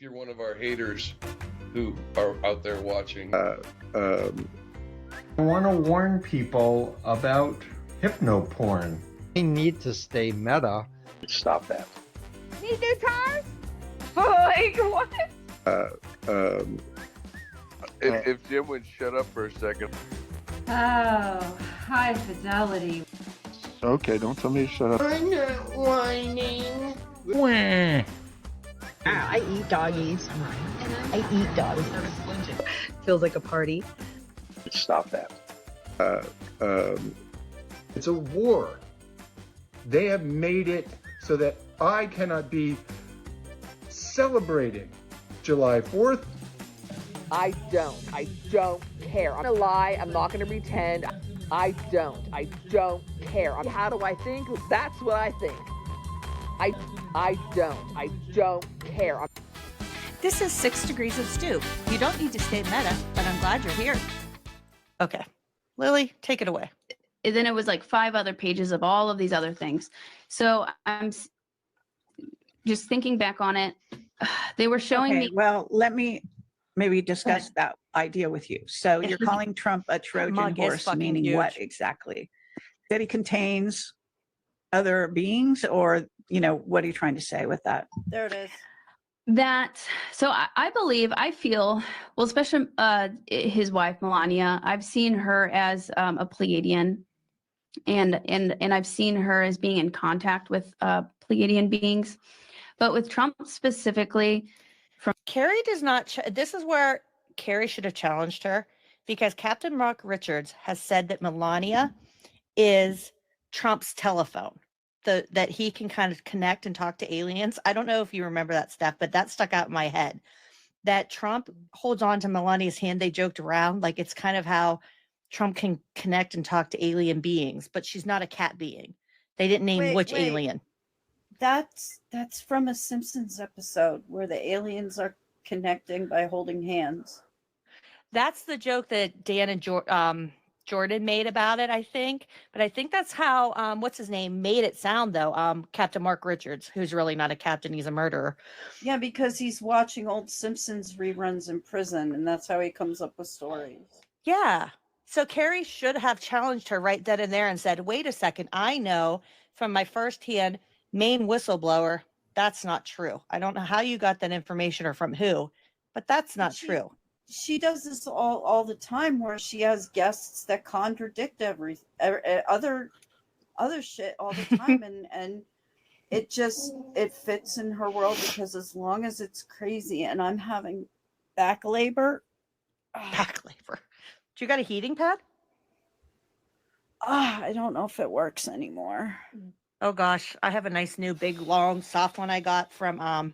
if you're one of our haters who are out there watching. I want to warn people about hypnoporn. We need to stay meta. Stop that. Need new tires? Like what? If Jim would shut up for a second. Oh, high fidelity. Okay, don't tell me to shut up. I'm not whining. I eat doggies. I eat doggies. Feels like a party. Stop that. It's a war. They have made it so that I cannot be celebrating July 4th. I don't care. I'm gonna lie. I'm not gonna pretend. I don't care. How do I think? That's what I think. I don't care. This is 6 Degrees of Stew. You don't need to stay meta, but I'm glad you're here. Okay. Lily, take it away. And then it was like 5 other pages of all of these other things. So I'm just thinking back on it. They were showing me. Well, let me maybe discuss that idea with you. So you're calling Trump a Trojan horse, meaning huge. What exactly? That he contains other beings, or, what are you trying to say with that? There it is. So I feel, well, especially his wife, Melania, I've seen her as a Pleiadian, and I've seen her as being in contact with Pleiadian beings. But with Trump specifically, Kerry does not. This is where Kerry should have challenged her, because Captain Mark Richards has said that Melania is Trump's telephone, that he can kind of connect and talk to aliens. I don't know if you remember that stuff, but that stuck out in my head. That Trump holds on to Melania's hand. They joked around like it's kind of how Trump can connect and talk to alien beings, but she's not a cat being. They didn't name which alien. That's from a Simpsons episode where the aliens are connecting by holding hands. That's the joke that Dan and Jordan made about it, I think. But I think that's how, what's his name, made it sound, though. Captain Mark Richards, who's really not a captain. He's a murderer. Yeah, because he's watching old Simpsons reruns in prison, and that's how he comes up with stories. Yeah. So Kerry should have challenged her right then and there and said, wait a second, I know from my firsthand main whistleblower, that's not true. I don't know how you got that information or from who, but that's not true. She does this all the time, where she has guests that contradict other shit all the time, and it fits in her world, because as long as it's crazy, and I'm having back labor. Back labor. Do you got a heating pad? I don't know if it works anymore. Oh gosh, I have a nice new big long soft one I got from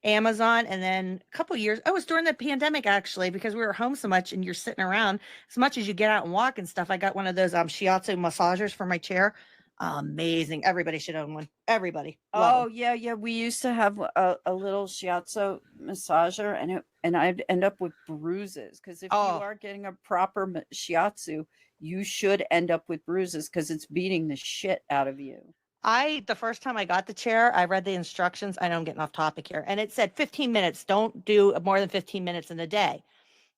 Amazon, and then a couple years, it was during the pandemic actually, because we were home so much and you're sitting around as much as you get out and walk and stuff. I got one of those shiatsu massagers for my chair. Amazing. Everybody should own one. Everybody. Yeah. We used to have a little shiatsu massager, and I'd end up with bruises, because if you are getting a proper shiatsu, you should end up with bruises, because it's beating the shit out of you. The first time I got the chair, I read the instructions. I know I'm getting off topic here. And it said 15 minutes. Don't do more than 15 minutes in a day.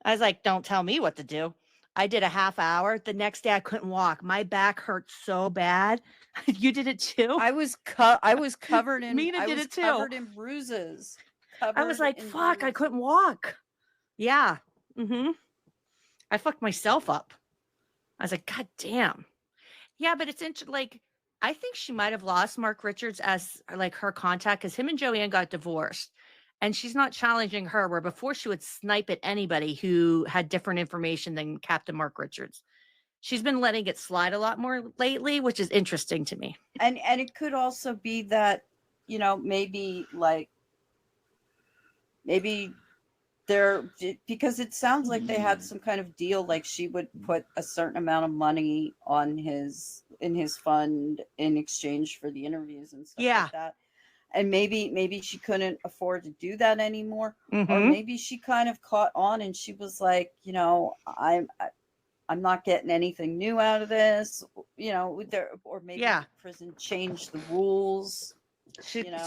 I was like, don't tell me what to do. I did a half hour. The next day I couldn't walk. My back hurt so bad. You did it too? I was covered in Mina did it too. Covered in bruises. I was like, fuck, bruises. I couldn't walk. Yeah. I fucked myself up. I was like, God damn. Yeah, but it's interesting. Like, I think she might have lost Mark Richards as like her contact, because him and Joanne got divorced, and she's not challenging her, where before she would snipe at anybody who had different information than Captain Mark Richards. She's been letting it slide a lot more lately, which is interesting to me. And it could also be that, maybe there, because it sounds like they had some kind of deal, like she would put a certain amount of money in his fund in exchange for the interviews and stuff like that. And maybe she couldn't afford to do that anymore. Or maybe she kind of caught on, and she was like, I'm not getting anything new out of this, or maybe the prison changed the rules.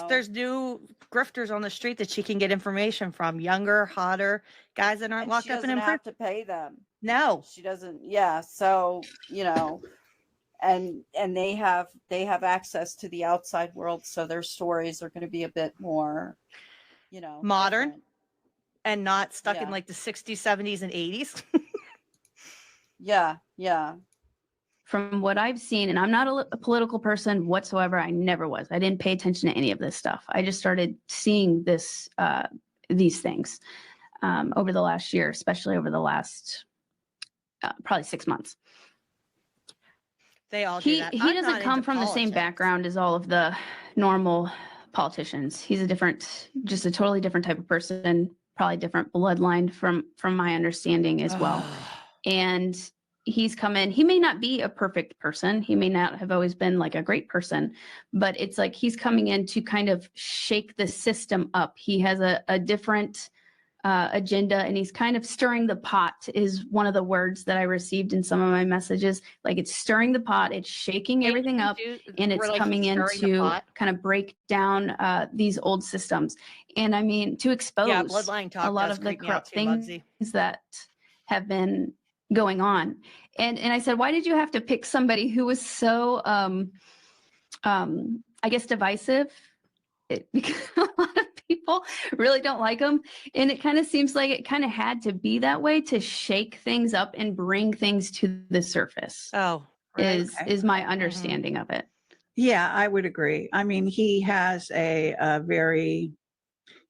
There's new grifters on the street that she can get information from, younger, hotter guys that aren't And locked she up and doesn't in have prison. to pay them. No, She doesn't. Yeah. So, and they have access to the outside world. So their stories are going to be a bit more, modern different. and not stuck in Yeah. like the 60s, 70s, and 80s. Yeah. Yeah. From what I've seen, and I'm not a political person whatsoever. I never was. I didn't pay attention to any of this stuff. I just started seeing these things over the last year, especially over the last probably 6 months. They all do He that. he I'm doesn't not come into from the same politics. background as all of the normal politicians. He's just a totally different type of person, probably different bloodline from my understanding as well. And he's come in. He may not be a perfect person. He may not have always been like a great person, but it's like he's coming in to kind of shake the system up. He has a different agenda, and he's kind of stirring the pot is one of the words that I received in some of my messages. Like, it's stirring the pot, it's shaking everything up, and it's coming in to kind of break down these old systems. And I mean, to expose bloodline talk a lot does of the creep me out corrupt too, things Muggsy. that have been going on. And I said, why did you have to pick somebody who was so I guess divisive? Because a lot of people really don't like him, and it kind of seems like it kind of had to be that way to shake things up and bring things to the surface. Oh, right. Is my understanding of it. Yeah, I would agree. I mean, he has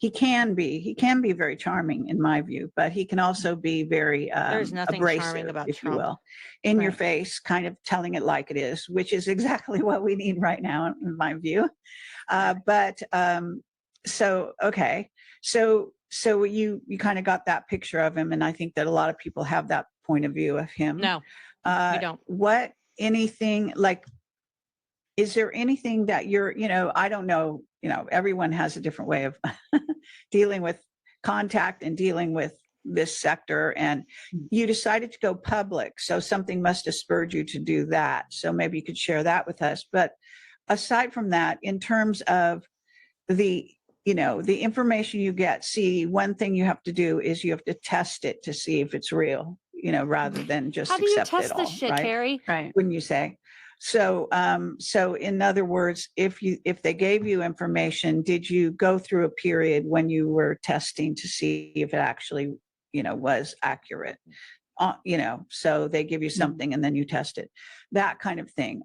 he can be very charming in my view, but he can also be very There's nothing abrasive, charming about if Trump. you will, in your face, kind of telling it like it is, which is exactly what we need right now, in my view. So you kind of got that picture of him, and I think that a lot of people have that point of view of him. No, we don't. Is there anything that I don't know, everyone has a different way of dealing with contact and dealing with this sector, and you decided to go public. So something must have spurred you to do that. So maybe you could share that with us. But aside from that, in terms of the information you get, one thing you have to do is you have to test it to see if it's real, rather than just How do you accept it test all, this shit, right? Kerry? Right. Wouldn't you say? So in other words, if they gave you information, did you go through a period when you were testing to see if it actually, was accurate? So they give you something and then you test it, that kind of thing.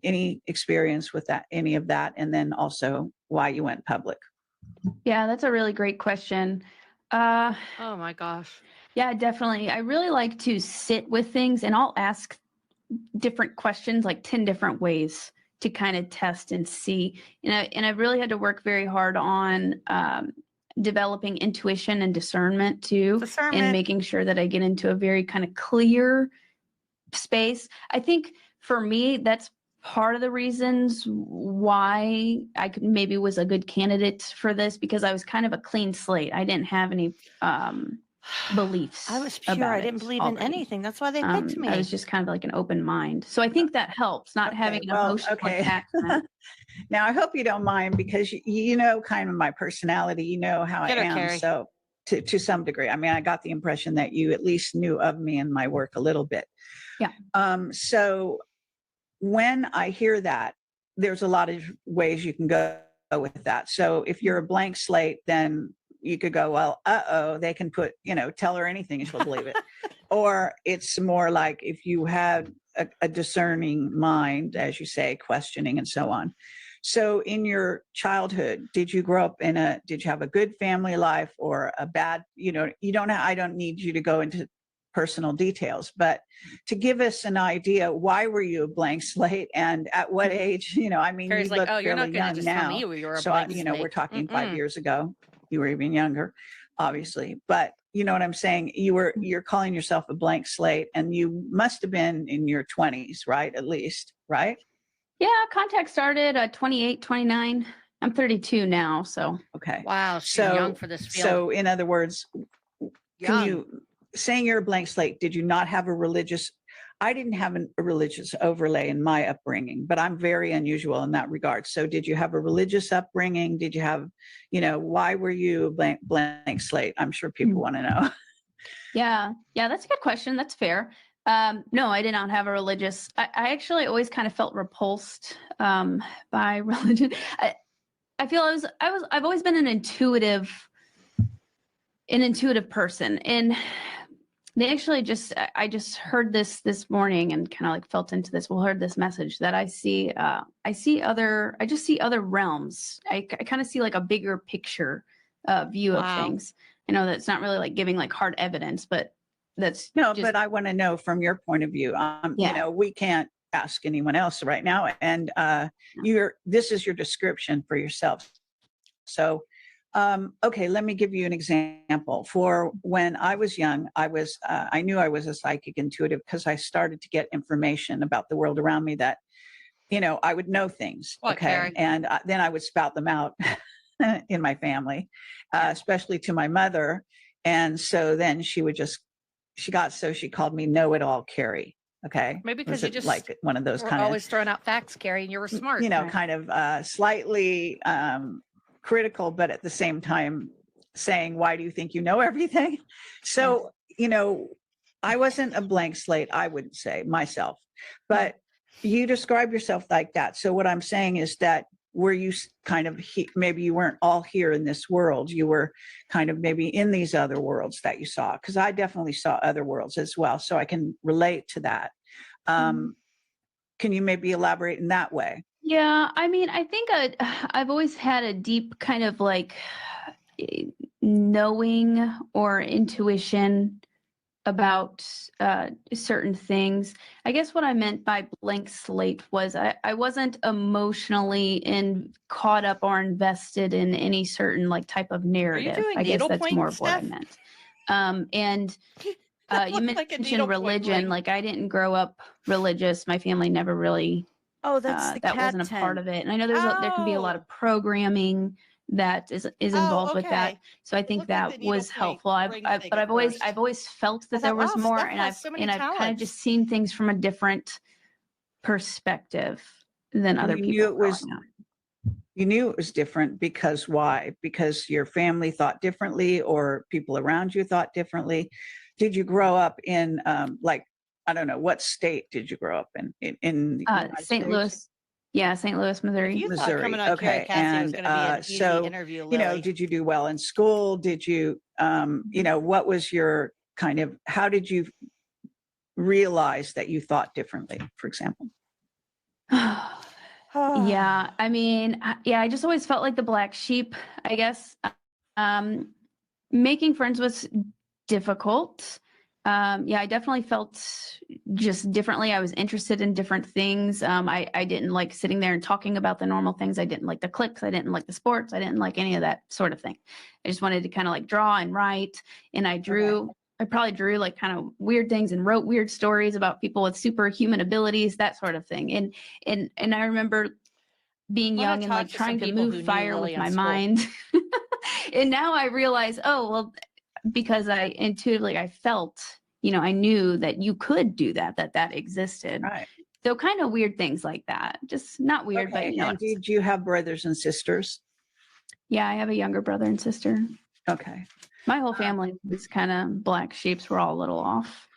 Any experience with that, any of that? And then also why you went public? Yeah, that's a really great question. Oh my gosh. Yeah, definitely. I really like to sit with things, and I'll ask different questions, like 10 different ways to kind of test and see. And I really had to work very hard on developing intuition and discernment too, and making sure that I get into a very kind of clear space. I think for me, that's part of the reasons why I maybe was a good candidate for this, because I was kind of a clean slate. I didn't have any beliefs. I was pure. I didn't believe in anything. That's why they picked me. I was just kind of like an open mind. So I think that helps, not having an emotional attachment. Now, I hope you don't mind, because you know kind of my personality, you know how I am. Kerry. So to some degree, I mean, I got the impression that you at least knew of me and my work a little bit. Yeah. So when I hear that, there's a lot of ways you can go with that. So if you're a blank slate, then you could go, well, they can put, tell her anything and she'll believe it. Or it's more like if you had a discerning mind, as you say, questioning and so on. So in your childhood, did you grow up did you have a good family life or a bad, I don't need you to go into personal details, but to give us an idea, why were you a blank slate and at what age, I mean, Kerry's you look you're not fairly gonna young just now. tell me you were a So, blank slate. we're talking 5 years ago, you were even younger, obviously, but you know what I'm saying? You're calling yourself a blank slate, and you must have been in your 20s, right? At least, right? Yeah. Contact started at 28, 29. I'm 32 now. So. Okay. Wow. She's young for this field. So in other words, saying you're a blank slate, did you not have a religious I didn't have a religious overlay in my upbringing, but I'm very unusual in that regard. So did you have a religious upbringing? Did you have, why were you a blank slate? I'm sure people want to know. Yeah, that's a good question. That's fair. No, I did not have a religious. I actually always kind of felt repulsed by religion. I feel I've always been an intuitive person, and they actually I just heard this morning and kind of like felt into this. Heard this message that I just see other realms. I kind of see like a bigger picture view of things. I know that's not really like giving like hard evidence, but that's but I want to know from your point of view. We can't ask anyone else right now, and this is your description for yourself. So, okay, let me give you an example. For when I was young, I knew I was a psychic intuitive because I started to get information about the world around me that, I would know things. Okay. And then I would spout them out in my family, especially to my mother. And so then she called me Know-It-All Kerry. Okay. Maybe because you just like one of those kind of always throwing out facts, Kerry, and you were smart. Kind of slightly critical, but at the same time saying, why do you think you know everything? So, I wasn't a blank slate, I wouldn't say myself, but you describe yourself like that. So what I'm saying is that were you kind of, maybe you weren't all here in this world, you were kind of maybe in these other worlds that you saw, because I definitely saw other worlds as well. So I can relate to that. Can you maybe elaborate in that way? Yeah, I mean, I think I've always had a deep kind of like knowing or intuition about certain things. I guess what I meant by blank slate was I wasn't emotionally caught up or invested in any certain like type of narrative. I guess that's more of what I meant. And you mentioned religion. Like I didn't grow up religious. My family never really. Oh, that's that wasn't a part of it. And I know there can be a lot of programming that is involved with that. So I think that was helpful. But I've always felt that there was more, and I've kind of just seen things from a different perspective than other people. You knew it was different because why? Because your family thought differently, or people around you thought differently. Did you grow up in I don't know, what state did you grow up in the United St. Louis. Yeah, St. Louis, Missouri. Missouri. Okay. And so, did you do well in school? Did you, what was your kind of, how did you realize that you thought differently, for example? Yeah, I mean, I just always felt like the black sheep, I guess. Making friends was difficult. I definitely felt just differently. I was interested in different things. I didn't like sitting there and talking about the normal things. I didn't like the clicks. I didn't like the sports. I didn't like any of that sort of thing. I just wanted to kind of like draw and write. And I probably drew like kind of weird things and wrote weird stories about people with superhuman abilities, that sort of thing. And I remember being young and like trying to move fire with my mind. And now I realize, because I intuitively, I felt, I knew that you could do that existed. Right. So kind of weird things like that. Just not weird, but And did you have brothers and sisters? Yeah, I have a younger brother and sister. Okay. My whole family is kind of black sheeps. We're all a little off.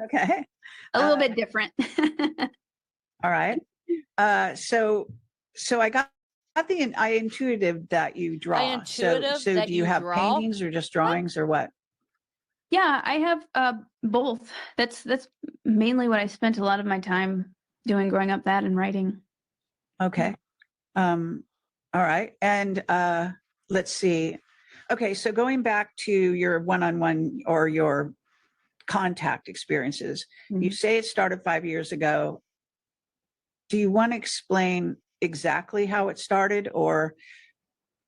Okay. A little bit different. All right. So I intuitive that you draw. So do you have paintings or just drawings or what? Yeah, I have both. That's mainly what I spent a lot of my time doing growing up, that and writing. Okay. All right. And let's see. Okay, so going back to your one-on-one or your contact experiences, you say it started 5 years ago. Do you want to explain exactly how it started, or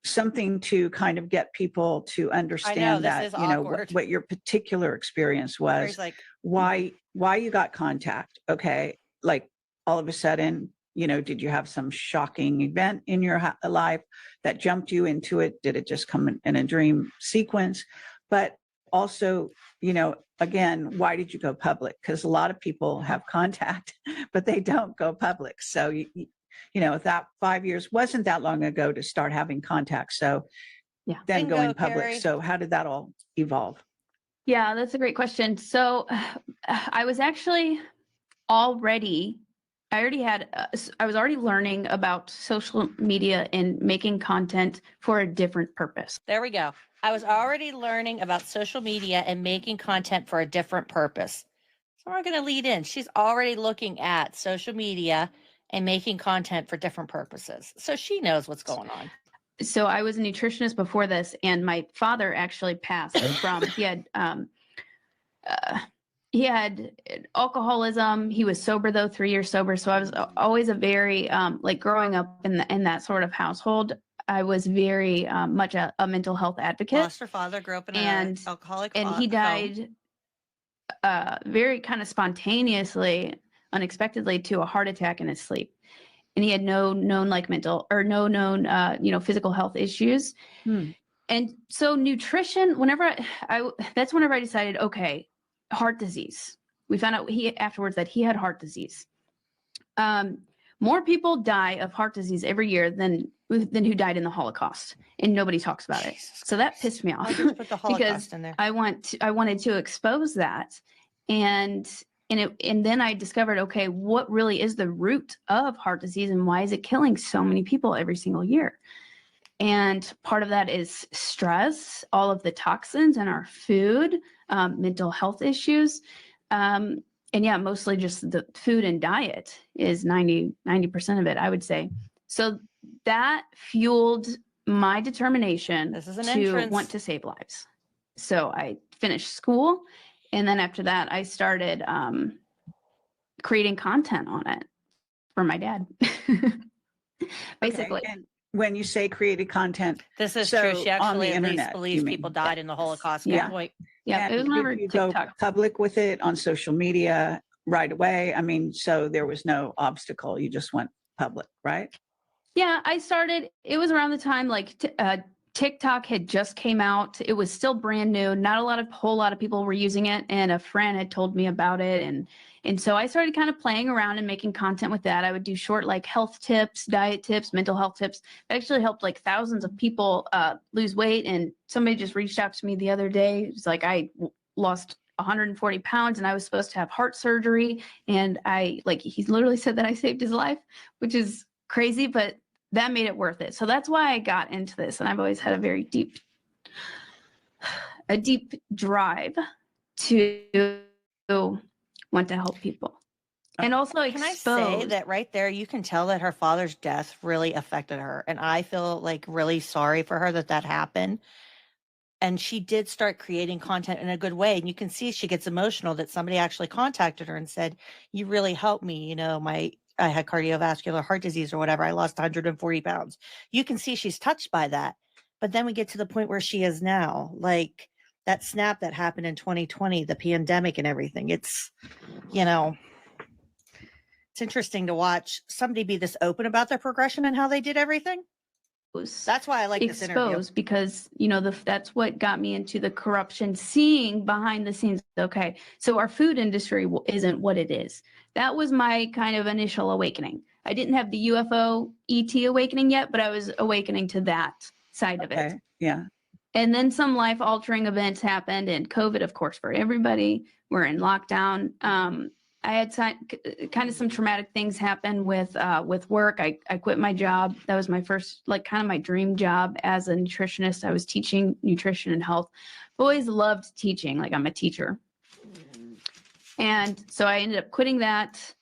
something to kind of get people to understand that, what your particular experience was, why you got contact? Okay. Like all of a sudden, did you have some shocking event in your life that jumped you into it? Did it just come in a dream sequence? But also, again, why did you go public? Because a lot of people have contact, but they don't go public. So, that 5 years wasn't that long ago to start having contact. So Yeah. then Bingo, going public. Kerry. So how did that all evolve? Yeah, that's a great question. So I was actually already, I was already learning about social media and making content for a different purpose. There we go. I was already learning about social media and making content for a different purpose. So we're going to lead in. She's already looking at social media and making content for different purposes. So she knows what's going on. So I was a nutritionist before this, and my father actually passed from, he had alcoholism. He was sober though, 3 years sober. So I was always a very, like growing up in that sort of household, I was very much a mental health advocate. Lost her father, grew up in an alcoholic and he died very kind of spontaneously, unexpectedly, to a heart attack in his sleep. And he had no known physical health issues. And so nutrition, whenever that's whenever I decided, okay, heart disease. We found out afterwards that he had heart disease. More people die of heart disease every year than who died in the Holocaust, and nobody talks about it. So that pissed me off put the Holocaust in there. I wanted to expose that, and then I discovered, okay, what really is the root of heart disease, and why is it killing so many people every single year? And part of that is stress, all of the toxins in our food, mental health issues. And yeah, mostly just the food and diet is 90% of it, I would say. So that fueled my determination to want to save lives. So I finished school. And then after that, I started creating content on it for my dad, basically. Okay. And when you say created content, this is so true. She on the actually at least internet, believes you mean? people died in the Holocaust. Yeah. Point. Yeah, And it was never did you go TikTok. public with it on social media right away? I mean, so there was no obstacle. You just went public, right? Yeah, I started, it was around the time like TikTok had just came out. It was still brand new. Not a whole lot of people were using it. And a friend had told me about it. And so I started kind of playing around and making content with that. I would do short, like health tips, diet tips, mental health tips. It actually helped like thousands of people lose weight. And somebody just reached out to me the other day. It was like, I lost 140 pounds and I was supposed to have heart surgery. And he literally said that I saved his life, which is crazy, but that made it worth it. So that's why I got into this. And I've always had a very deep drive to want to help people. And also Can I say that right there, you can tell that her father's death really affected her. And I feel like really sorry for her that happened. And she did start creating content in a good way. And you can see she gets emotional that somebody actually contacted her and said, you really helped me. I had cardiovascular heart disease or whatever. I lost 140 pounds. You can see she's touched by that. But then we get to the point where she is now, like that snap that happened in 2020, the pandemic and everything. It's interesting to watch somebody be this open about their progression and how they did everything. That's why I like this interview. Because, that's what got me into the corruption, seeing behind the scenes. Okay, so our food industry isn't what it is. That was my kind of initial awakening. I didn't have the UFO ET awakening yet, but I was awakening to that side of it. Yeah. And then some life altering events happened, and COVID, of course, for everybody. We're in lockdown. I had kind of some traumatic things happen with work. I quit my job. That was my first, kind of my dream job as a nutritionist. I was teaching nutrition and health. I've always loved teaching. I'm a teacher. And so I ended up quitting that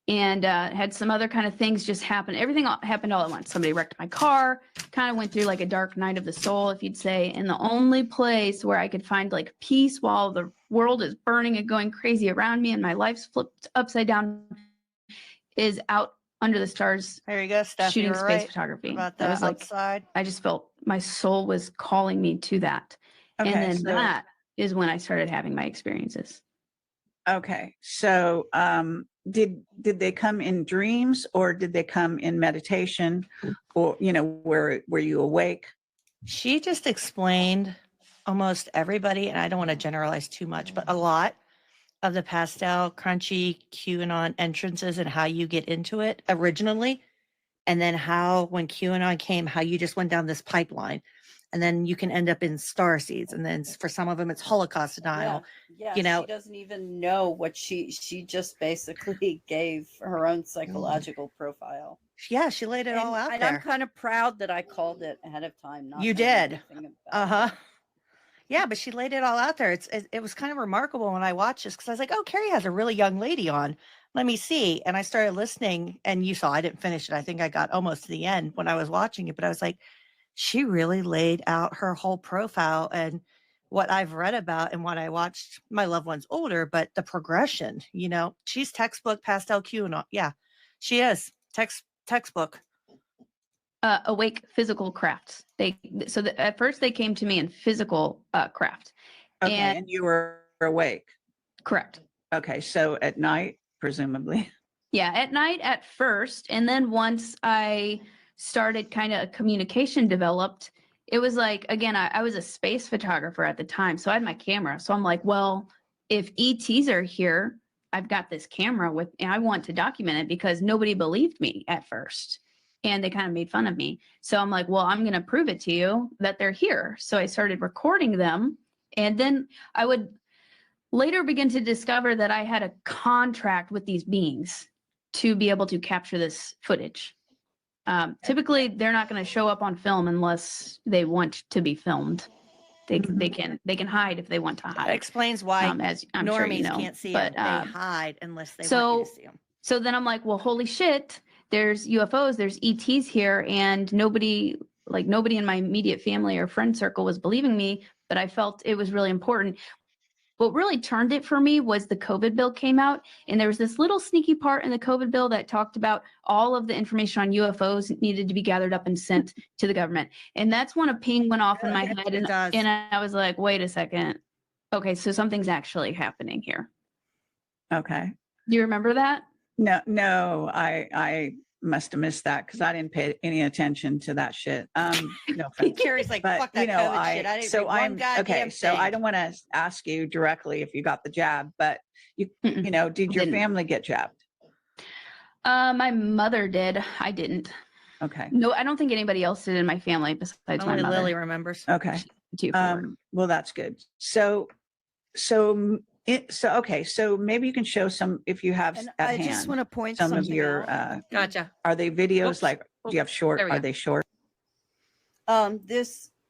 and had some other kind of things just happen. Everything happened all at once. Somebody wrecked my car, kind of went through a dark night of the soul, if you'd say. And the only place where I could find peace while the world is burning and going crazy around me and my life's flipped upside down is out under the stars. There you go, Steph. Shooting You're space right photography. About that was outside. I just felt my soul was calling me to that. Okay, and then that is when I started having my experiences. Okay. So did they come in dreams or did they come in meditation or, were you awake? She just explained almost everybody, and I don't want to generalize too much, but a lot of the pastel, crunchy QAnon entrances and how you get into it originally, and then how when QAnon came, how you just went down this pipeline, and then you can end up in star seeds, and then for some of them it's Holocaust denial. Yeah, You know, she doesn't even know what she just basically gave her own psychological profile. yeah, she laid it all out and there. I'm kind of proud that I called it ahead of time. Not You knowing did. anything about it. Yeah, but she laid it all out there. It was kind of remarkable when I watched this because I was like, oh, Kerry has a really young lady on. Let me see. And I started listening, and you saw I didn't finish it. I think I got almost to the end when I was watching it, but I was like, she really laid out her whole profile and what I've read about and what I watched. My loved one's older, but the progression, you know, she's textbook pastel QAnon. Yeah, she is textbook. Awake physical crafts. At first they came to me in physical craft. Okay, and you were awake. Correct. Okay, so at night, presumably. Yeah, at night at first, and then once I started kind of communication developed, it was like, again, I was a space photographer at the time, so I had my camera. So I'm like, well, if ETs are here, I've got this camera and I want to document it because nobody believed me at first. And they kind of made fun of me. So I'm like, well, I'm going to prove it to you that they're here. So I started recording them. And then I would later begin to discover that I had a contract with these beings to be able to capture this footage. Typically, they're not going to show up on film unless they want to be filmed. They can hide if they want to hide. That explains why as I'm normies sure you know. can't see but, them. They hide unless they want you to see them. So then I'm like, well, holy shit, there's UFOs, there's ETs here, and nobody in my immediate family or friend circle was believing me, but I felt it was really important. What really turned it for me was the COVID bill came out, and there was this little sneaky part in the COVID bill that talked about all of the information on UFOs needed to be gathered up and sent to the government. And that's when a ping went off in my head, and I was like, wait a second. Okay, so something's actually happening here. Okay. Do you remember that? No, I must have missed that because I didn't pay any attention to that shit. No offense. Kerry's like, But, fuck that you know, COVID shit. I didn't read one goddamn okay. thing. So I don't want to ask you directly if you got the jab, but you know, did your family get jabbed? My mother did. I didn't. Okay. No, I don't think anybody else did in my family besides Only my mother. Lily remembers. Okay. Well, that's good. So maybe you can show some if you have And at I hand just want to point some of something your. out. Gotcha. Are they videos? Oops. Like, do you have short? There we Are go. they short?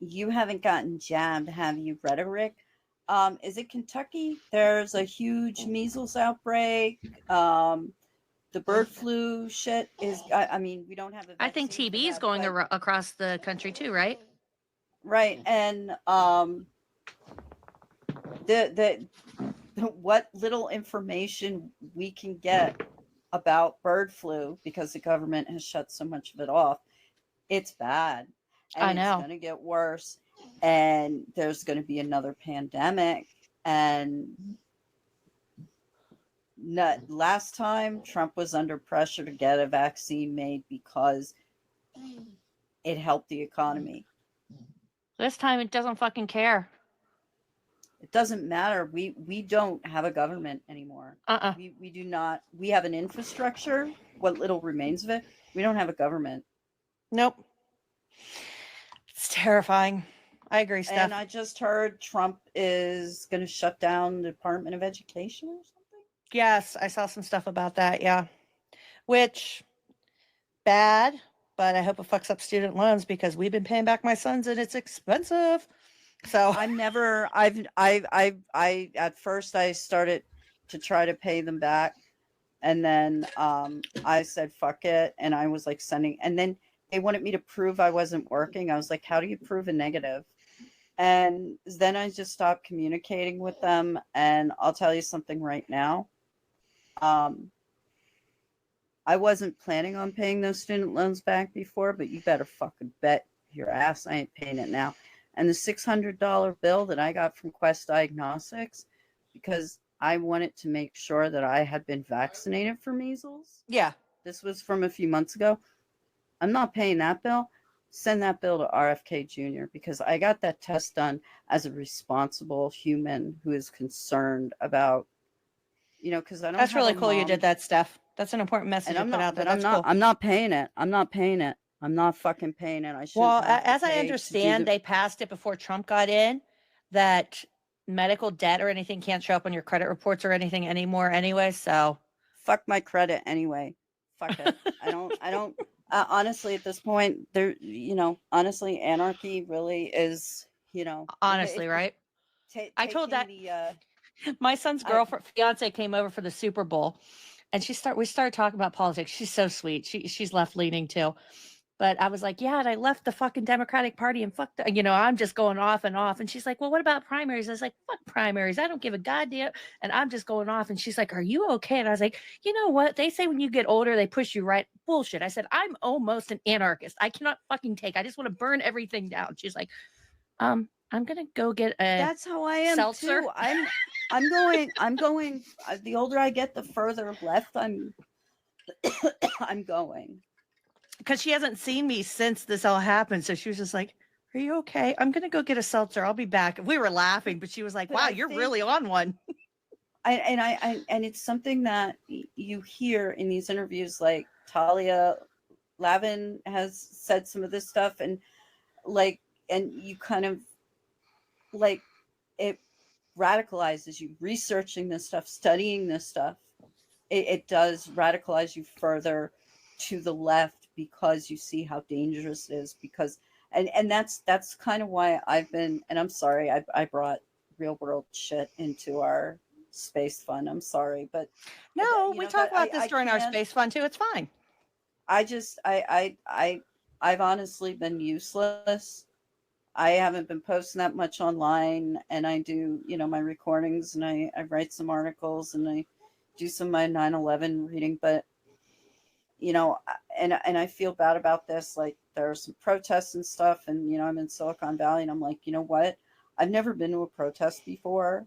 You haven't gotten jabbed, have you, Rhetoric? Is it Kentucky? There's a huge measles outbreak. The bird flu shit is. I mean, we don't have a. I think vaccine for TB is that, going but- across the country too, right? Right, and the what little information we can get about bird flu, because the government has shut so much of it off, it's bad. And I know. It's going to get worse, and there's going to be another pandemic. And last time Trump was under pressure to get a vaccine made because it helped the economy. This time it doesn't fucking care. It doesn't matter. We don't have a government anymore. We do not. We have an infrastructure, what little remains of it. We don't have a government. Nope. It's terrifying. I agree, Steph. And I just heard Trump is going to shut down the Department of Education or something. Yes, I saw some stuff about that. Yeah. Which, bad, but I hope it fucks up student loans because we've been paying back my sons and it's expensive. So at first I started to try to pay them back, and then I said fuck it, and I was like sending, and then they wanted me to prove I wasn't working. I was like, how do you prove a negative? And then I just stopped communicating with them. And I'll tell you something right now. I wasn't planning on paying those student loans back before, but you better fucking bet your ass I ain't paying it now. And the $600 bill that I got from Quest Diagnostics, because I wanted to make sure that I had been vaccinated for measles. Yeah. This was from a few months ago. I'm not paying that bill. send that bill to RFK Jr. because I got that test done as a responsible human who is concerned about, because I don't. That's have really a cool. You mom, did that, Steph. That's an important message and to put out there. That's I'm not. cool. I'm not paying it. I'm not paying it. I'm not fucking paying it. I shouldn't. Well, have to as I pay to do understand, they passed it before Trump got in that medical debt or anything can't show up on your credit reports or anything anymore anyway. So fuck my credit anyway. Fuck it. I don't. Honestly, at this point, honestly, anarchy really is. honestly, right? I told that my son's girlfriend fiance came over for the Super Bowl, and we started talking about politics. She's so sweet. She's left leaning too. But I was like, yeah, and I left the fucking Democratic Party and fuck I'm just going off and off. And she's like, well, what about primaries? I was like, fuck primaries. I don't give a goddamn. And I'm just going off. And she's like, are you okay? And I was like, you know what? They say when you get older, they push you right. Bullshit. I said, I'm almost an anarchist. I cannot fucking take. I just want to burn everything down. She's like, I'm gonna go get a That's how I am seltzer. too. I'm going. The older I get, the further left I'm going. Because she hasn't seen me since this all happened. So she was just like, are you okay? I'm going to go get a seltzer. I'll be back. We were laughing, but she was like, wow, you're really on one. And it's something that you hear in these interviews, like Talia Lavin has said some of this stuff, and you kind of it radicalizes you. Researching this stuff, studying this stuff, it does radicalize you further to the left, because you see how dangerous it is, and that's kind of why I've been, and I'm sorry I brought real world shit into our space fund. I'm sorry, but no, we talk about this during our space fund too. It's fine. I've honestly been useless. I haven't been posting that much online, and I do, my recordings, and I write some articles, and I do some of my 9/11 reading, but and I feel bad about this. Like, there are some protests and stuff, and I'm in Silicon Valley, and I'm like, you know what? I've never been to a protest before,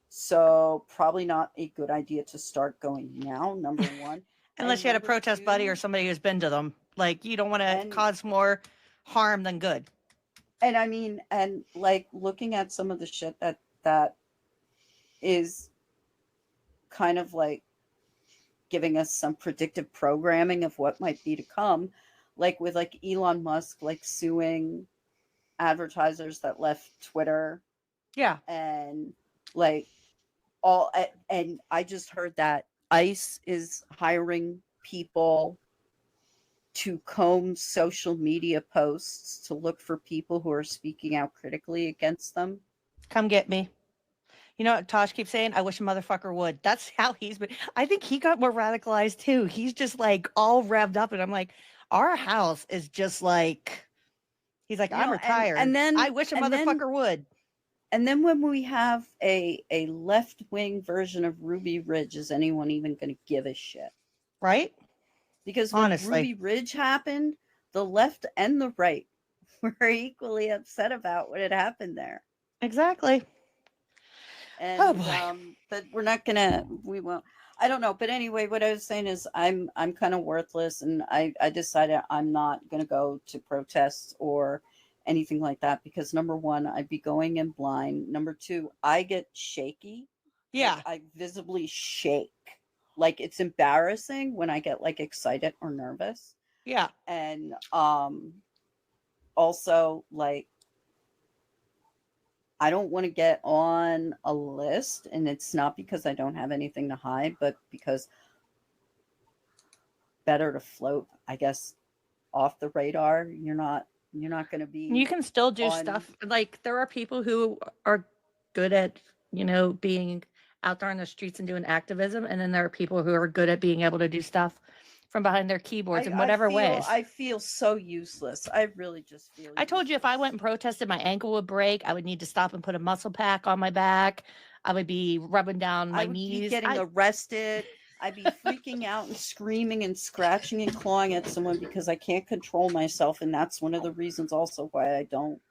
so probably not a good idea to start going now. Number one, unless you had a protest buddy or somebody who's been to them. Like, you don't want to cause more harm than good. And I mean, and like looking at some of the shit that is kind of like giving us some predictive programming of what might be to come, like with like Elon Musk, like suing advertisers that left Twitter. Yeah. And and I just heard that ICE is hiring people to comb social media posts to look for people who are speaking out critically against them. Come get me. You know what Tosh keeps saying? I wish a motherfucker would. That's how he's been. I think he got more radicalized too. He's just like all revved up, and I'm like, our house is just like, he's like, I'm retired. And then I wish a motherfucker would. And then when we have a left-wing version of Ruby Ridge, is anyone even going to give a shit? Right? Because when honestly, Ruby Ridge happened, the left and the right were equally upset about what had happened there. Exactly. And but we won't. I don't know. But anyway, what I was saying is I'm kind of worthless, and I decided I'm not gonna go to protests or anything like that, because number one, I'd be going in blind. Number two, I get shaky. Yeah. Like, I visibly shake. Like, it's embarrassing when I get like excited or nervous. Yeah. And also, like, I don't want to get on a list, and it's not because I don't have anything to hide, but because better to float, I guess, off the radar. You're not going to be. You can still do stuff. Like, there are people who are good at, being out there on the streets and doing activism, and then there are people who are good at being able to do stuff from behind their keyboards in whatever ways. I feel so useless. I really just feel. I told you, if I went and protested, my ankle would break. I would need to stop and put a muscle pack on my back. I would be rubbing down my knees. I would be getting arrested. I'd be freaking out and screaming and scratching and clawing at someone because I can't control myself, and that's one of the reasons also why I don't.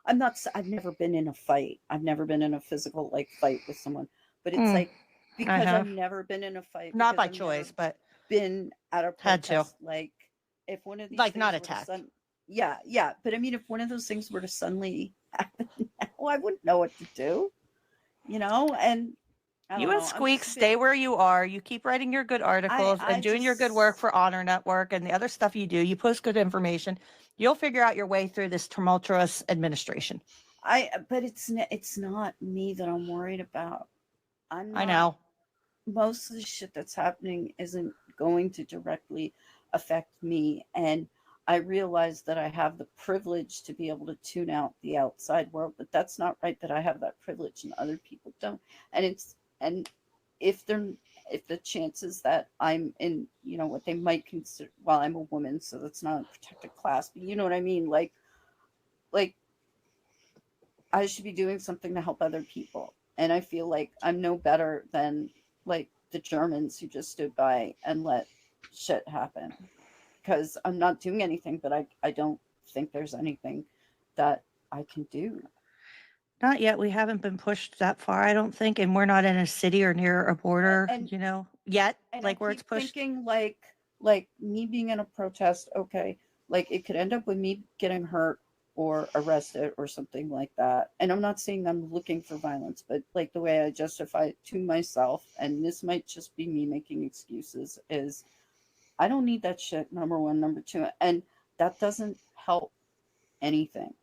I've never been in a fight. I've never been in a physical fight with someone, but it's like because I've never been in a fight. Not by choice, but been at a protest. Like, if one of these not attacked. yeah. But I mean, if one of those things were to suddenly happen now, I wouldn't know what to do, you know? And I You don't and know. I'm Squeak just a stay bit, where you are. You keep writing your good articles I and doing your good work just, for Honor Network and the other stuff you do. You post good information. You'll figure out your way through this tumultuous administration. but it's not me that I'm worried about. I'm I not, know. most of the shit that's happening isn't going to directly affect me. And I realize that I have the privilege to be able to tune out the outside world, but that's not right that I have that privilege and other people don't. And if they're, if the chances that I'm in, you know, what they might consider, well, I'm a woman, so that's not a protected class, but you know what I mean? Like I should be doing something to help other people. And I feel like I'm no better than like the Germans who just stood by and let shit happen. Because I'm not doing anything, but I don't think there's anything that I can do. Not yet. We haven't been pushed that far, I don't think. And we're not in a city or near a border, And yet, and like I where it's keep pushed. thinking like me being in a protest, okay, like it could end up with me getting hurt or arrested or something like that. And I'm not saying I'm looking for violence, but like the way I justify it to myself, and this might just be me making excuses, is I don't need that shit, number one. Number two, and that doesn't help anything.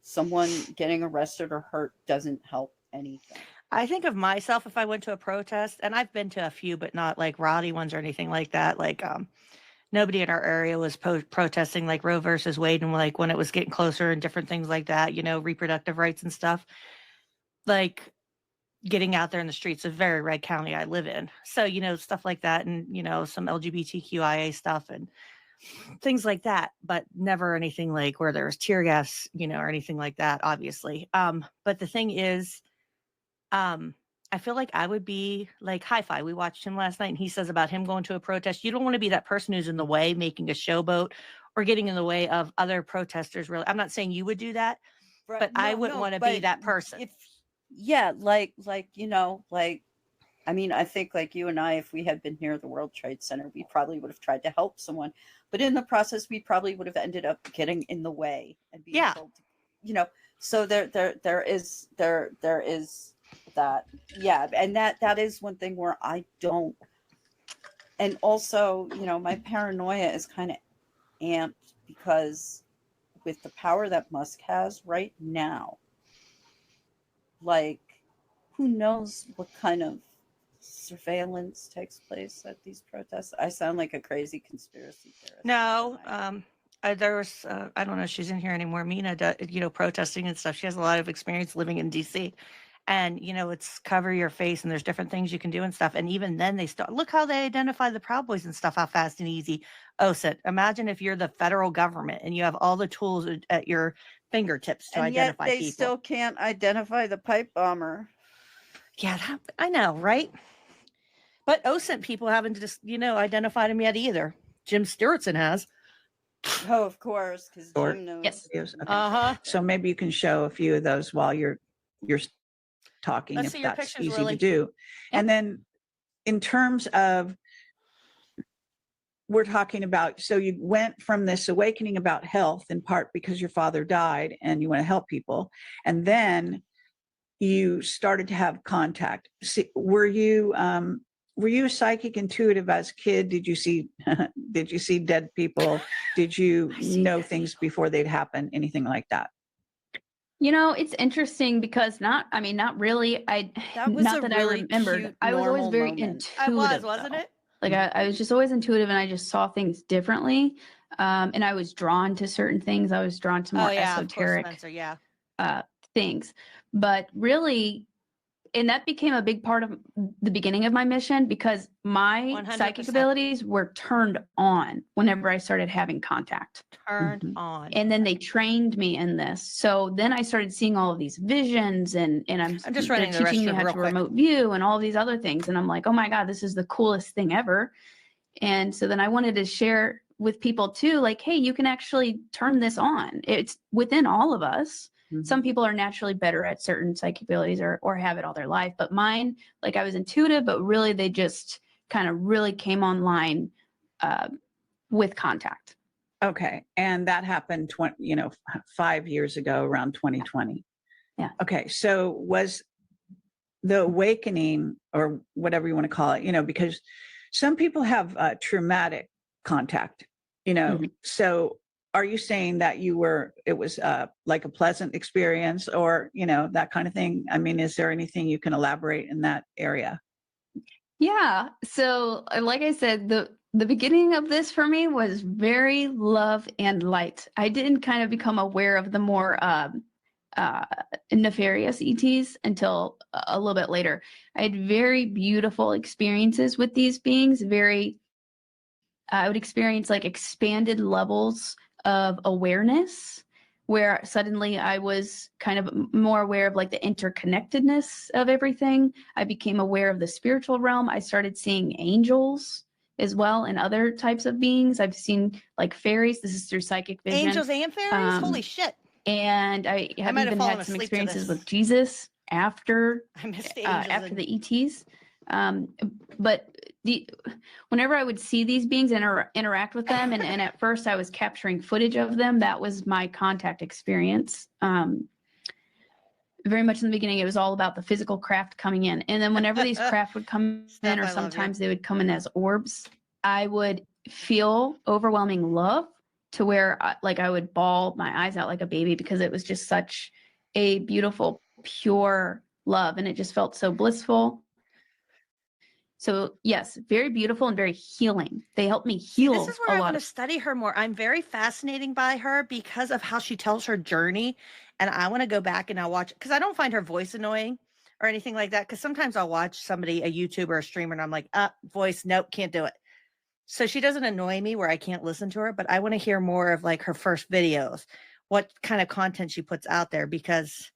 Someone getting arrested or hurt doesn't help anything. I think of myself if I went to a protest, and I've been to a few, but not like rowdy ones or anything like that. Like, nobody in our area was protesting like Roe versus Wade, and like when it was getting closer and different things like that, reproductive rights and stuff. Like getting out there in the streets of very red county I live in. So, stuff like that, and some LGBTQIA stuff and things like that, but never anything like where there's tear gas, or anything like that, obviously. But the thing is, I feel like I would be like Hi-Fi. We watched him last night and he says about him going to a protest. You don't want to be that person who's in the way, making a showboat or getting in the way of other protesters. Really, I'm not saying you would do that, but I wouldn't want to be that person. Like I mean, I think like you and I, if we had been near the World Trade Center, we probably would have tried to help someone, but in the process, we probably would have ended up getting in the way and being told, so there is that. Yeah. And that is one thing where I don't, and also, my paranoia is kind of amped because with the power that Musk has right now, like, who knows what kind of surveillance takes place at these protests? I sound like a crazy conspiracy theorist. No, there was, I don't know if she's in here anymore. Mina, protesting and stuff. She has a lot of experience living in DC. And, it's cover your face and there's different things you can do and stuff. And even then they start, look how they identify the Proud Boys and stuff, how fast and easy. Oh, imagine if you're the federal government and you have all the tools at your fingertips to identify people. And yet they still can't identify the pipe bomber. Yeah, I know, right? But OSINT people haven't just, identified him yet either. Jim Stewartson has. Oh, of course, because Jim knows. Yes. Okay. So maybe you can show a few of those while you're talking, Let's if see your that's pictures, easy Lily. to do. And then in terms of, we're talking about, so you went from this awakening about health in part because your father died and you want to help people. And then you started to have contact. Were you a psychic intuitive as a kid? Did you see dead people? Did you know things before they'd happen? Anything like that? It's interesting because not really. That was not a that really I remembered. cute, I was always normal very moment. intuitive. Wasn't it? Like I was just always intuitive and I just saw things differently. And I was drawn to certain things. I was drawn to more esoteric things. But really, and that became a big part of the beginning of my mission because my 100%. psychic abilities were turned on whenever I started having contact. Turned on. And then they trained me in this. So then I started seeing all of these visions and I'm just running the teaching me restroom how real to quick. remote view and all these other things. And I'm like, oh my God, this is the coolest thing ever. And so then I wanted to share with people too, like, hey, you can actually turn this on. It's within all of us. Mm-hmm. Some people are naturally better at certain psychic abilities or have it all their life. But mine, like I was intuitive, but really they just kind of really came online with contact. Okay. And that happened 5 years ago, around 2020. Yeah. Okay. So was the awakening, or whatever you want to call it, because some people have traumatic contact, so are you saying that it was like a pleasant experience, or, that kind of thing? I mean, is there anything you can elaborate in that area? Yeah. So, like I said, the beginning of this for me was very love and light. I didn't kind of become aware of the more nefarious ETs until a little bit later. I had very beautiful experiences with these beings. I would experience like expanded levels of awareness, where suddenly I was kind of more aware of like the interconnectedness of everything. I became aware of the spiritual realm. I started seeing angels as well and other types of beings. I've seen like fairies. This is through psychic vision. Angels and fairies? Holy shit. And I have might have even fallen had some asleep to experiences this. with Jesus after I missed the angels after and- the ETs. But whenever I would see these beings and interact with them, and at first I was capturing footage of them, that was my contact experience. Very much in the beginning, it was all about the physical craft coming in. And then whenever these craft would come Steph, in, or I love you. sometimes they would come in as orbs, I would feel overwhelming love to where I would bawl my eyes out like a baby, because it was just such a beautiful, pure love. And it just felt so blissful. So yes, very beautiful and very healing. They help me heal. This is where I a lot want to of study her more. I'm very fascinated by her because of how she tells her journey. And I want to go back and I'll watch, because I don't find her voice annoying or anything like that. Because sometimes I'll watch somebody, a YouTuber, a streamer, and I'm like, voice, nope, can't do it. So she doesn't annoy me where I can't listen to her, but I want to hear more of like her first videos, what kind of content she puts out there, because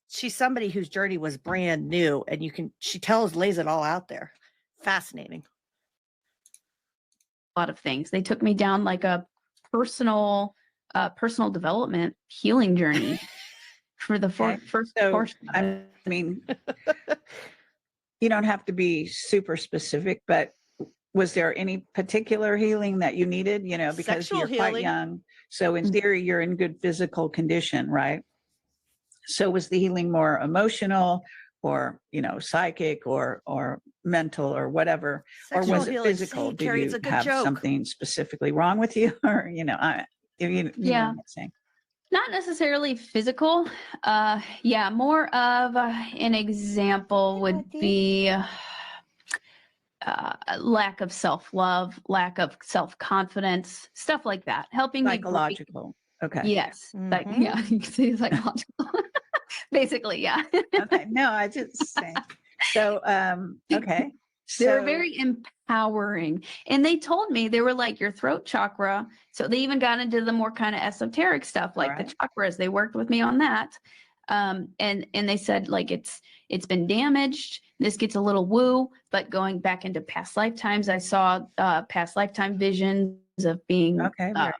she's somebody whose journey was brand new, and she lays it all out there. Fascinating. a lot of things. They took me down like a personal development healing journey for the first portion. I mean, you don't have to be super specific, but was there any particular healing that you needed? Because Sexual you're healing. quite young. So in theory, you're in good physical condition, right? So was the healing more emotional, or, psychic, or mental, or whatever? Sexual or was it healing. physical? See, Did Kerry, you it's a good have joke. something specifically wrong with you? Or, you know what I'm saying? Not necessarily physical. Yeah, more of an example would be lack of self-love, lack of self-confidence, stuff like that. Helping Psychological. Okay. Yes. Yeah, you can say psychological. Basically, yeah. Okay. No, I just saying. So, okay. They were very empowering. And they told me, they were like, your throat chakra. So they even got into the more kind of esoteric stuff, like the chakras. They worked with me on that. And they said, like, it's been damaged. This gets a little woo, but going back into past lifetimes, I saw past lifetime visions of being very good.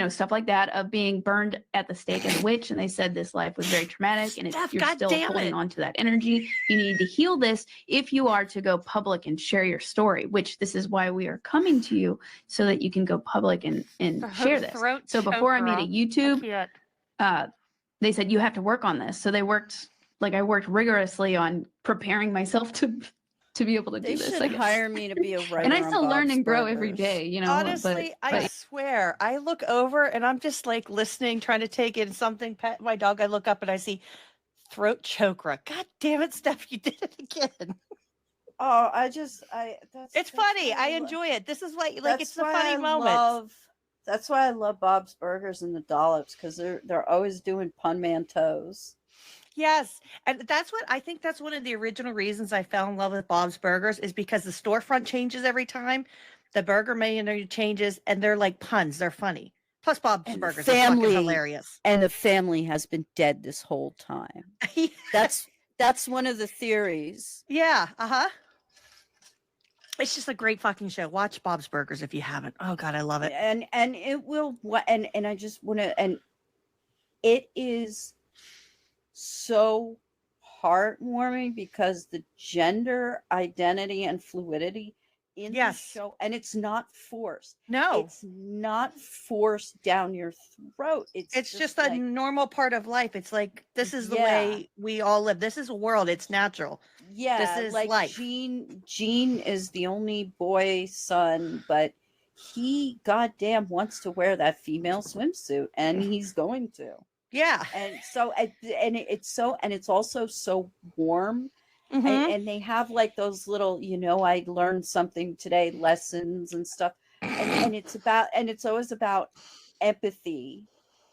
Stuff like that, of being burned at the stake as a witch. And they said this life was very traumatic, and you're still holding on to that energy. You need to heal this if you are to go public and share your story, which this is why we are coming to you, so that you can go public and share this. So before I made a YouTube, they said, you have to work on this. So I worked rigorously on preparing myself to be able to do this. They should hire me to be a writer. And I still on learn Bob's and grow Burgers. every day, Honestly, I swear, I look over and I'm just like listening, trying to take in something, pet my dog. I look up and I see throat chakra. God damn it, Steph, you did it again. Oh, it's funny. I enjoy it. This is like it's a funny moment. That's why I love Bob's Burgers and the Dollops, because they're always doing pun man toes. Yes. And I think that's one of the original reasons I fell in love with Bob's Burgers, is because the storefront changes every time. The burger menu changes, and they're like puns. They're funny. Plus Bob's Burgers are fucking hilarious. And the family has been dead this whole time. That's one of the theories. Yeah. Uh-huh. It's just a great fucking show. Watch Bob's Burgers if you haven't. Oh God, I love it. And it will, and I just want to, and it is so heartwarming, because the gender identity and fluidity in the Yes. show, and it's not forced. No. It's not forced down your throat. It's just a like, normal part of life. It's like, this is the Yeah. way we all live. This is a world. It's natural. yeah, This is like life. Gene is the only boy son, but he goddamn wants to wear that female swimsuit, and he's going to. Yeah. And so it's also so warm. Mhm. And they have like those little, I learned something today lessons and stuff, and it's always about empathy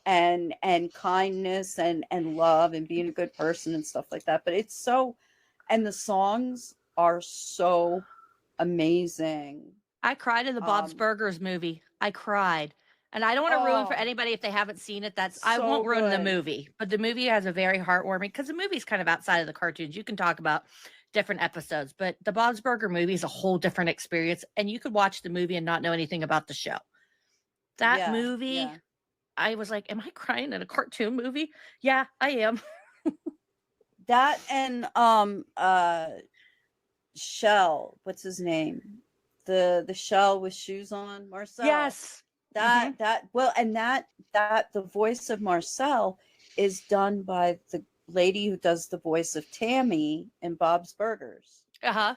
and kindness and love and being a good person and stuff like that. But and the songs are so amazing. I cried in the Bob's Burgers movie. I cried. And I don't want to ruin for anybody if they haven't seen it. I So won't ruin the good. movie, but the movie has a very heartwarming, because the movie's kind of outside of the cartoons. You can talk about different episodes, but the Bob's Burger movie is a whole different experience, and you could watch the movie and not know anything about the show. That Yeah, movie, yeah. I was like, am I crying in a cartoon movie? Yeah, I am. That and Shell, what's his name? The Shell with shoes on, Marcel. Yes. That the voice of Marcel is done by the lady who does the voice of Tammy in Bob's Burgers. Uh-huh.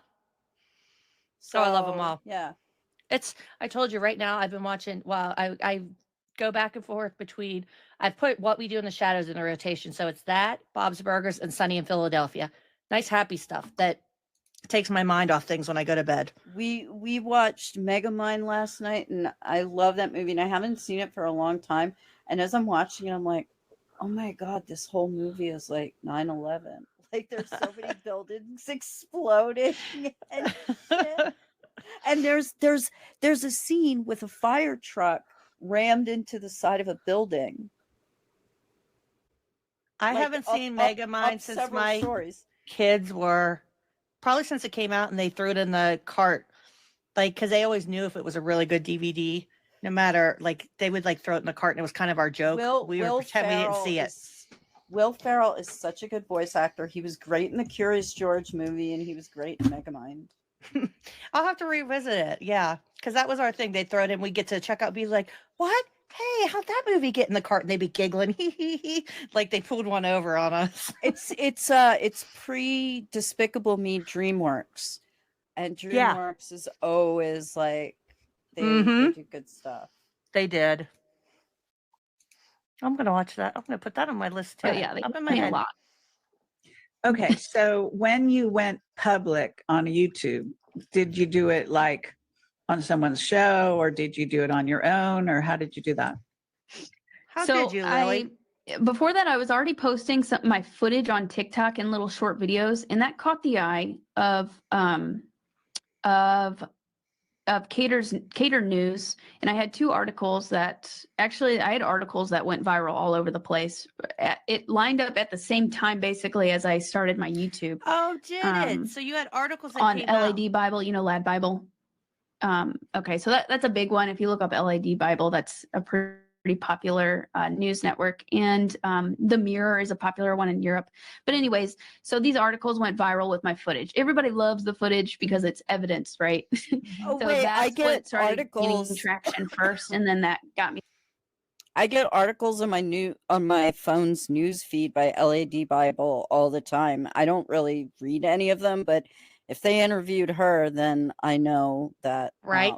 So I love them all. Yeah. I told you right now, I've been watching, I go back and forth between, I've put What We Do in the Shadows in a rotation. So it's that, Bob's Burgers, and Sunny in Philadelphia. Nice, happy stuff that takes my mind off things when I go to bed. We watched Megamind last night, and I love that movie, and I haven't seen it for a long time. And as I'm watching it, I'm like, oh my God, this whole movie is like 9/11. Like, there's so many buildings exploding. And there's a scene with a fire truck rammed into the side of a building. I Like, haven't seen up Megamind since several my stories. kids were, probably since it came out and they threw it in the cart. Like, because they always knew if it was a really good DVD, no matter, like, they would like throw it in the cart, and it was kind of our joke. We would pretend we didn't see it. Will Ferrell is such a good voice actor. He was great in the Curious George movie, and he was great in Megamind. I'll have to revisit it. Yeah. Because that was our thing. They'd throw it in. We get to check out, be like, what? Hey, how'd that movie get in the cart? And they'd be giggling. Like they pulled one over on us. It's pre Despicable Me DreamWorks. And DreamWorks is always like, they do good stuff. They did. I'm going to watch that. I'm going to put that on my list too. Oh, yeah, they up in my play a head. lot. Okay, so when you went public on YouTube, did you do it like on someone's show, or did you do it on your own, or how did you do that? How did you, Lily? Before that, I was already posting my footage on TikTok in little short videos, and that caught the eye of Cater News, and I had two articles that went viral all over the place. It lined up at the same time, basically, as I started my YouTube. Oh, did it? So you had articles that on came LAD out. Bible, Lad Bible. Okay, so that's a big one. If you look up LAD Bible, that's a pretty popular news network, and The Mirror is a popular one in Europe. But anyways, so these articles went viral with my footage. Everybody loves the footage because it's evidence, right? Oh, So wait, that's I get what started articles. gaining traction first, and then that got me. I get articles on my phone's news feed by LAD Bible all the time. I don't really read any of them, but if they interviewed her, then I know that. Right.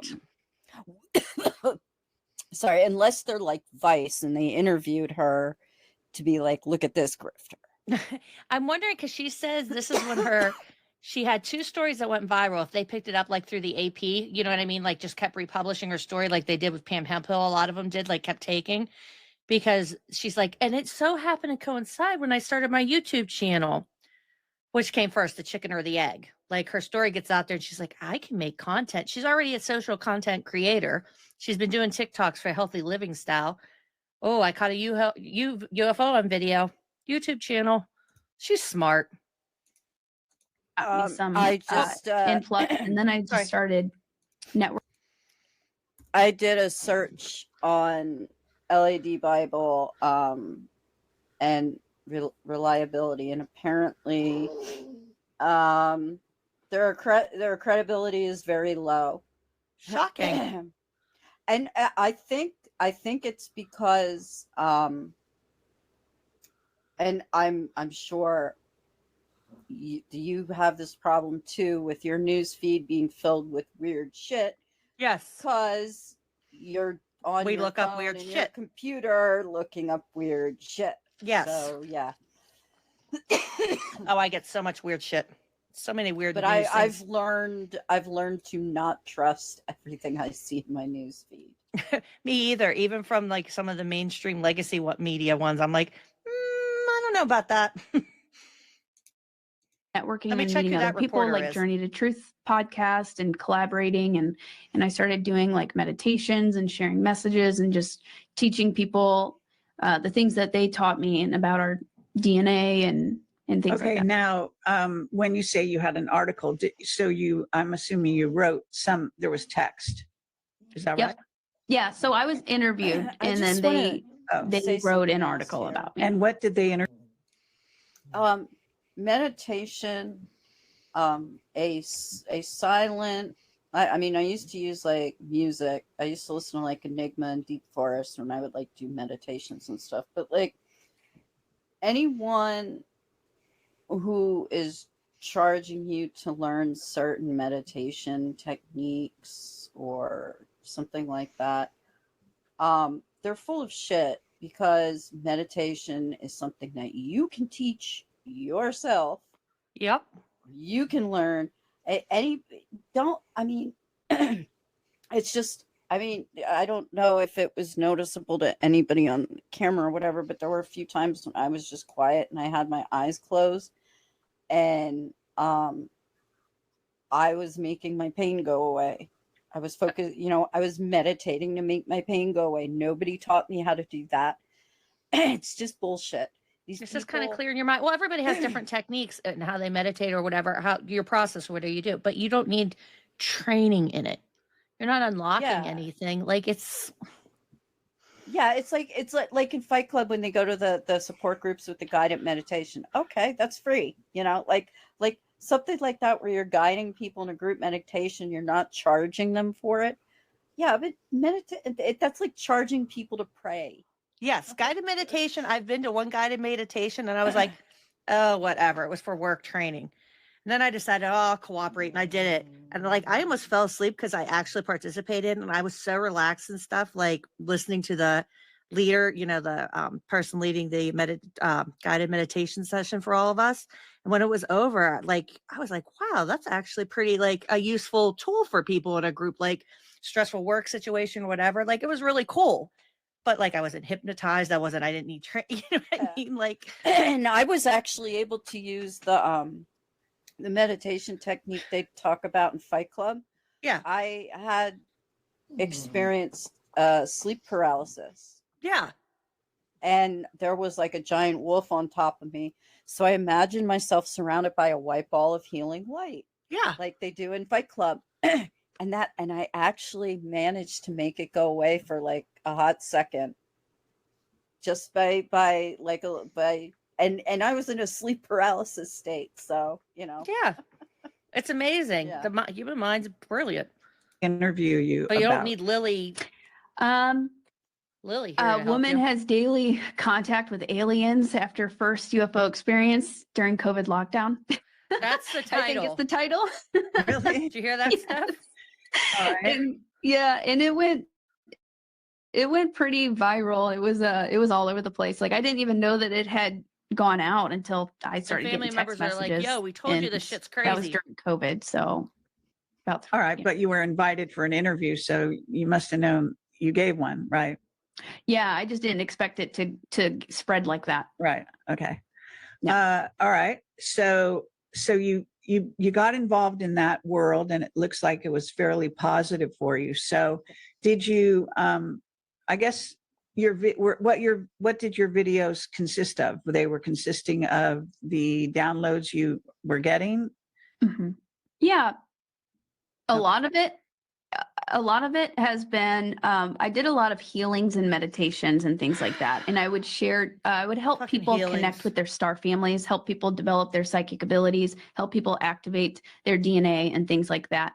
Sorry, unless they're like Vice and they interviewed her to be like, look at this grifter. I'm wondering, because she says this is when she had two stories that went viral. If they picked it up like through the AP, you know what I mean? Like just kept republishing her story like they did with Pam Hemphill. A lot of them did, like kept taking, because she's like, and it so happened to coincide when I started my YouTube channel. Which came first, the chicken or the egg? Like her story gets out there and she's like, I can make content. She's already a social content creator. She's been doing TikToks for a healthy living style. Oh, I caught a UFO on video. YouTube channel. She's smart. I just influx, and then I just started network. I did a search on LAD Bible and reliability, and apparently their credibility is very low. Shocking. And I think it's because and I'm sure you have this problem too with your news feed being filled with weird shit. Yes. Because you're on We your look up phone weird and your shit. computer looking up weird shit. Yes. So yeah. Oh, I get so much weird shit. So many weird. But news I've things. learned to not trust everything I see in my news feed. Me either. Even from like some of the mainstream legacy media ones, I'm like, I don't know about that. Networking Let me and check meeting who other that people, reporter like is. Journey to Truth podcast and collaborating, and I started doing like meditations and sharing messages and just teaching people the things that they taught me and about our DNA and things like Okay, that. now when you say you had an article, I'm assuming you wrote there was text. Is that Yep. right? Yeah, so I was interviewed I and just then wanna they say wrote an something else article here. about me. And what did they interview? Meditation, a silent. I mean, I used to use like music. I used to listen to like Enigma and Deep Forest when I would like do meditations and stuff. But like anyone who is charging you to learn certain meditation techniques or something like that, they're full of shit, because meditation is something that you can teach yourself. Yep. You can learn it's just, I mean, I don't know if it was noticeable to anybody on camera or whatever, but there were a few times when I was just quiet and I had my eyes closed, and I was making my pain go away. I was focused, I was meditating to make my pain go away. Nobody taught me how to do that. It's just bullshit. It's just kind of clearing your mind. Well, everybody has different techniques and how they meditate or whatever, how your process, what do you do? But you don't need training in it. You're not unlocking anything. Like it's like in Fight Club when they go to the support groups with the guided meditation. Okay, that's free. Like something like that where you're guiding people in a group meditation, you're not charging them for it. Yeah, but that's like charging people to pray. yes, guided meditation. I've been to one guided meditation and I was like, oh, whatever. It was for work training. And then I decided, oh, I'll cooperate, and I did it. And like I almost fell asleep because I actually participated, and I was so relaxed and stuff, like listening to the leader, the person leading the guided meditation session for all of us. And when it was over, like I was like, wow, that's actually pretty like a useful tool for people in a group, like stressful work situation, whatever. Like it was really cool. But like I wasn't hypnotized. I didn't need you know what I mean? Like, and I was actually able to use the meditation technique they talk about in Fight Club. Yeah. I had experienced sleep paralysis. Yeah. And there was like a giant wolf on top of me. So I imagined myself surrounded by a white ball of healing light. Yeah. Like they do in Fight Club. And I actually managed to make it go away for like a hot second. Just by and I was in a sleep paralysis state. So, Yeah. It's amazing. Yeah. The human mind's brilliant. Interview you But you about. don't need Lily. Lily here A to help woman you. has daily contact with aliens after first UFO experience during COVID lockdown. That's the I title. think it's the title. Really? Did you hear that stuff? All right. And it went pretty viral. It was all over the place. Like I didn't even know that it had gone out until I started family getting text members are like, messages. yo, we told you and this shit's That was crazy. during COVID. So about All right, but you were invited for an interview, so you must have known you gave one, right? yeah, I just didn't expect it to spread like that. Right. Okay. Yeah. All right. So you got involved in that world, and it looks like it was fairly positive for you. So did you? I guess what did your videos consist of? They were consisting of the downloads you were getting. Mm-hmm. Yeah, a lot of it. a lot of it has been, I did a lot of healings and meditations and things like that. And I would share, I would help Fucking people healings. connect with their star families, help people develop their psychic abilities, help people activate their DNA and things like that.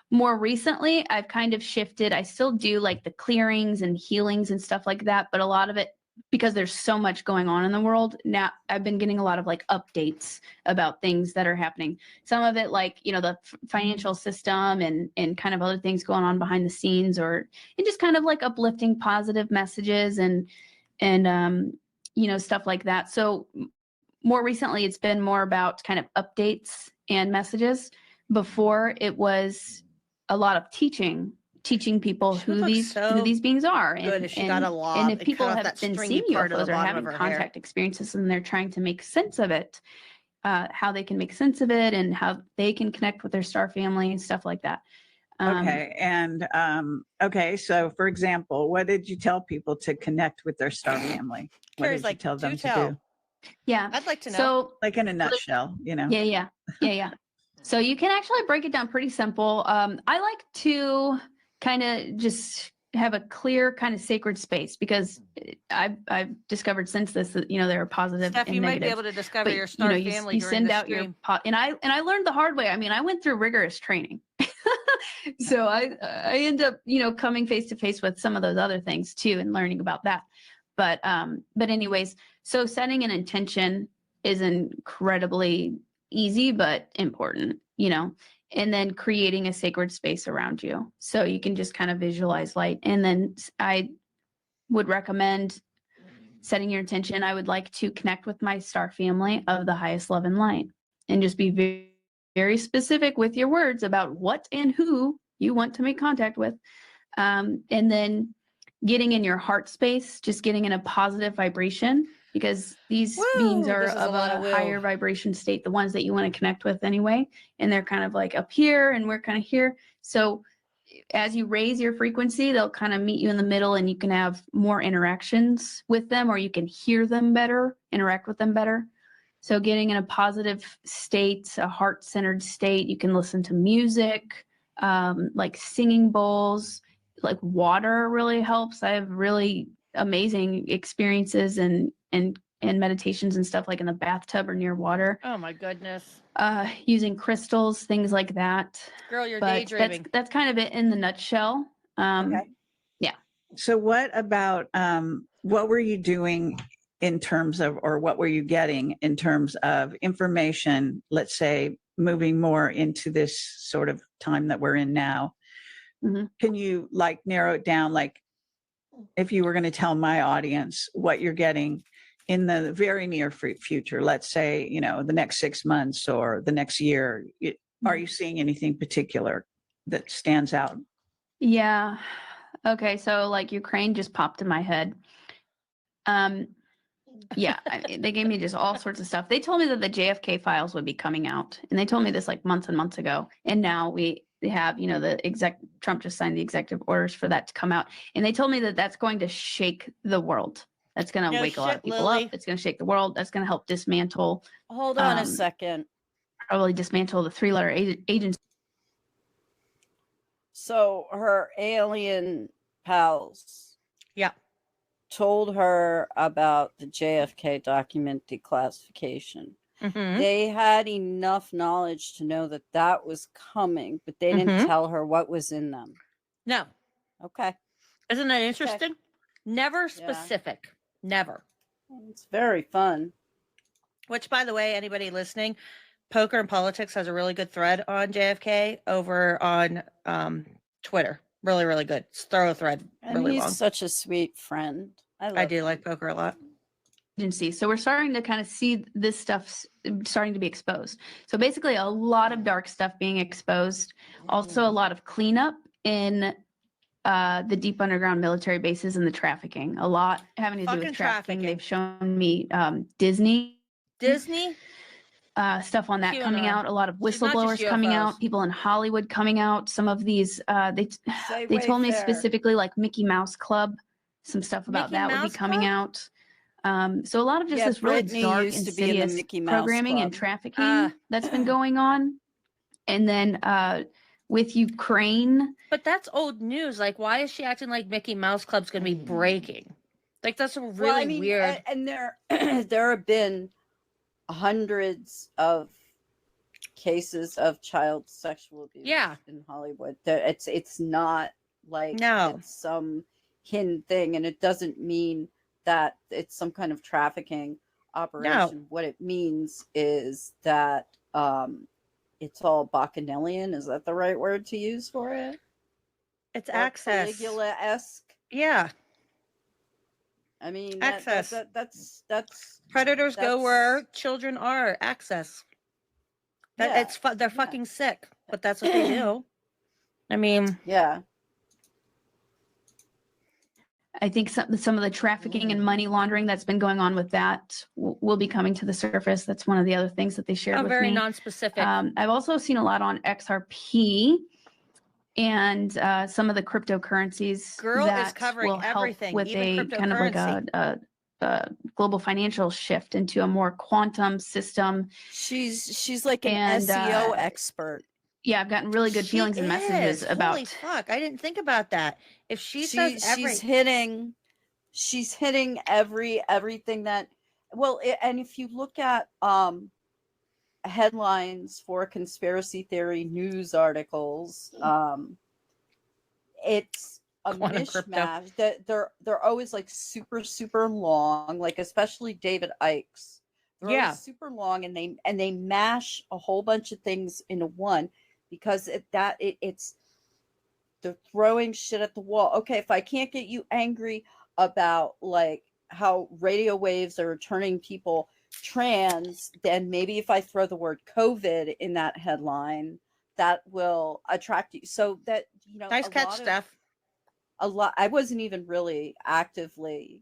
More recently, I've kind of shifted. I still do like the clearings and healings and stuff like that, but a lot of it, because there's so much going on in the world now, I've been getting a lot of like updates about things that are happening. Some of it, like, you know, the financial system and kind of other things going on behind the scenes, or and just kind of like uplifting positive messages and you know, stuff like that. So more recently, it's been more about kind of updates and messages. Before, it was a lot of teaching people She who looks these so beings are, good if she got a lob and if and people cut off have that been stringy seeing part of UFOs the or bottom having of her hair. contact experiences, and they're trying to make sense of it, how they can make sense of it, and how they can connect with their star family and stuff like that. Okay. And okay. So for example, what did you tell people to connect with their star family? What Carrie's did you like, tell "Do them tell." to do? Yeah. I'd like to know. So Like in a nutshell, you know? yeah. So you can actually break it down pretty simple. I like to kind of just have a clear kind of sacred space, because I've discovered since this that, you know, there are positive Steph, and you might negative. be able to discover But, your you star know, you family during send the out your stream. and I learned the hard way. I mean, I went through rigorous training. So I end up, you know, coming face to face with some of those other things too, and learning about that. But anyways, so setting an intention is incredibly easy but important, you know, and then creating a sacred space around you. So you can just kind of visualize light. And then I would recommend setting your intention. I would like to connect with my star family of the highest love and light, and just be very, very specific with your words about what and who you want to make contact with. And then getting in your heart space, just getting in a positive vibration, because these beings Woo, are this is a of lot a of woo. higher vibration state, the ones that you want to connect with anyway. And they're kind of like up here and we're kind of here. So as you raise your frequency, they'll kind of meet you in the middle, and you can have more interactions with them, or you can hear them better, interact with them better. So getting in a positive state, a heart-centered state, you can listen to music, like singing bowls, like water really helps. I have really amazing experiences and meditations and stuff, like in the bathtub or near water, Oh my goodness. using crystals, things like that. Girl, you're But daydreaming. that's kind of it in the nutshell. Okay. Yeah. So what about what were you doing in terms of, or what were you getting in terms of information, let's say moving more into this sort of time that we're in now? Mhm. Can you like narrow it down? Like if you were going to tell my audience what you're getting in the very near future, let's say, you know, the next 6 months or the next year, are you seeing anything particular that stands out? Yeah. Okay. So like Ukraine just popped in my head. Yeah, they gave me just all sorts of stuff. They told me that the JFK files would be coming out, and they told me this like months and months ago. And now we have, you know, Trump just signed the executive orders for that to come out, and they told me that that's going to shake the world. That's going to No wake a lot of shit, people Lily. up. It's going to shake the world. That's going to help dismantle, Hold on a second. probably dismantle the 3-letter agency. So her alien pals Yeah. told her about the JFK document declassification. Mhm. They had enough knowledge to know that that was coming, but they didn't Mhm. tell her what was in them. No. Okay. Isn't that interesting? Never specific. Never. It's very fun. Which, by the way, anybody listening, Poker and Politics has a really good thread on JFK over on Twitter. Really, really good. It's a thorough thread. And Really he's long. such a sweet friend. I do like Poker a lot. Agency. So we're starting to kind of see this stuff starting to be exposed. So basically a lot of dark stuff being exposed. Also a lot of cleanup in the deep underground military bases and the trafficking. A lot having to do Fucking with trafficking. trafficking. They've shown me Disney stuff on that coming QAnon. out. A lot of It's not just whistleblowers coming UFOs. out. People in Hollywood coming out. Some of these Say they told me Wayfair. specifically like Mickey Mouse Club. Some stuff about Mickey that would be Mouse coming Club? out. So a lot of just Yeah, this really Britney dark, used to be in the insidious Mickey Mouse programming and Club. trafficking that's been going on. And then with Ukraine. But that's old news. Like, why is she acting like Mickey Mouse Club's going to be breaking? Like, that's a really Well, I mean, weird. and there there have been hundreds of cases of child sexual abuse in Hollywood. It's not like it's some hidden thing, and it doesn't mean that it's some kind of trafficking operation. What it means is that it's all bacchanalian. Is that the right word to use for it? It's access. Caligula-esque. Yeah. I mean, access. That's predators go where children are. Access. They're fucking sick, but that's what they do. I mean, yeah. I think some of the trafficking and money laundering that's been going on with that will be coming to the surface. That's one of the other things that they shared with me. Very non-specific. I've also seen a lot on XRP and some of the cryptocurrencies is covering will help everything, with even a kind of like a global financial shift into a more quantum system. She's like an SEO expert. Yeah, I've gotten really good feelings and messages about. Holy fuck! I didn't think about that. If she's hitting everything that. Well, and if you look at headlines for conspiracy theory news articles, it's a mishmash. That they're always like super long, like especially David Icke's. They're always super long, and they mash a whole bunch of things into one. Because it's they're throwing shit at the wall. Okay, if I can't get you angry about like how radio waves are turning people trans, then maybe if I throw the word COVID in that headline, that will attract you. So that nice catch, Steph. A lot. I wasn't even really actively.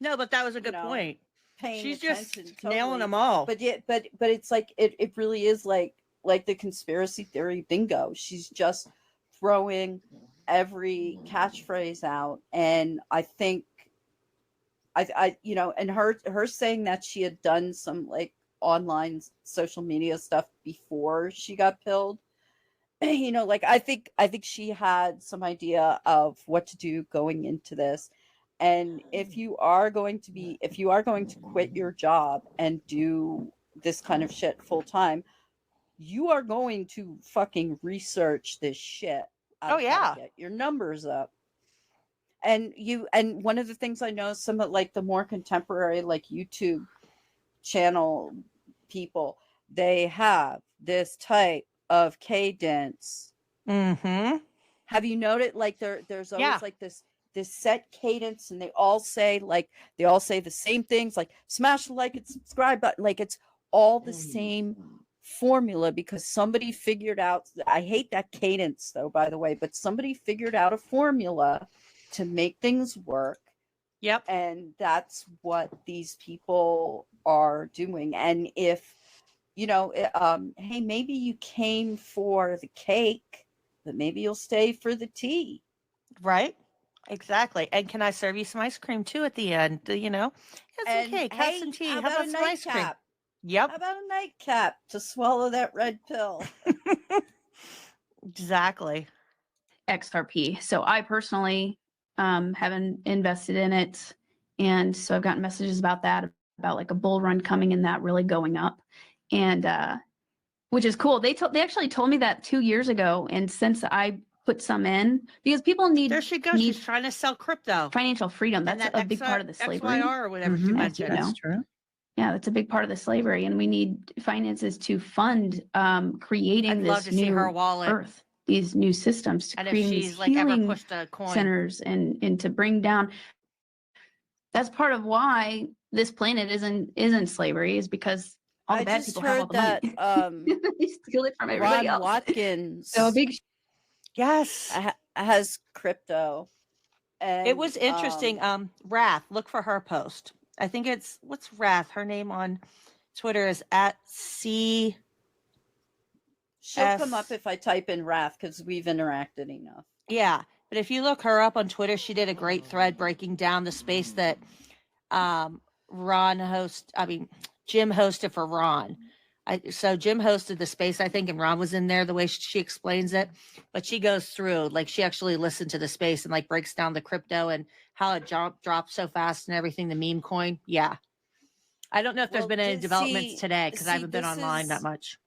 No, but that was a good point. She's just nailing them all. But it's like it really is like the conspiracy theory bingo. She's just throwing every catchphrase out, and I think and her saying that she had done some like online social media stuff before she got pilled. Like I think she had some idea of what to do going into this. And if you are going to quit your job and do this kind of shit full time, you are going to fucking research this shit. Get your numbers up. And one of the things I know, some of like the more contemporary, like YouTube channel people, they have this type of cadence. Mm-hmm. Have you noted like there's always like this set cadence, and they all say the same things, like smash the like and subscribe button, like it's all the same formula, because somebody figured out. I hate that cadence though, by the way, but somebody figured out a formula to make things work. Yep. And that's what these people are doing. And if hey, maybe you came for the cake, but maybe you'll stay for the tea. Right. Exactly. And can I serve you some ice cream too at the end? Have some cake, have some tea, how about some ice cream? Yep. How about a nightcap to swallow that red pill? Exactly. XRP. So I personally haven't invested in it. And so I've gotten messages about that, about like a bull run coming and that really going up. And which is cool. They actually told me that 2 years ago. And since I put some in, because people need. There she goes. She's trying to sell crypto. Financial freedom. That's a big part of the slavery. XYR or whatever she mentioned. That's true. Yeah, that's a big part of the slavery. And we need finances to fund creating this new earth, these new systems, to create these healing centers and to bring down. That's part of why this planet isn't slavery, is because all the bad people have all the money. They steal it from everybody else. Watkins. So a big. Yes. Has crypto. And, it was interesting. Wrath, look for her post. I think what's Wrath? Her name on Twitter is @C. She'll come up if I type in Wrath, because we've interacted enough. Yeah. But if you look her up on Twitter, she did a great thread breaking down the space that Jim hosted for Ron, So Jim hosted the space, I think, and Ron was in there the way she explains it. But she goes through, like, she actually listened to the space and like breaks down the crypto and how it dropped so fast and everything, the meme coin. Yeah. I don't know if there's been any developments today because I haven't been online that much.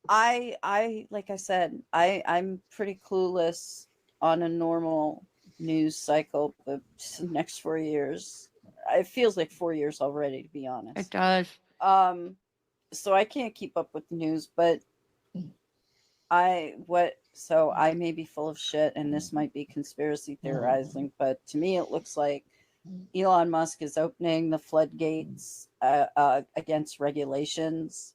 I like I said, I'm pretty clueless on a normal news cycle, but the next 4 years, it feels like 4 years already, to be honest. It does. So I can't keep up with the news, but so I may be full of shit and this might be conspiracy theorizing, but to me it looks like Elon Musk is opening the floodgates against regulations.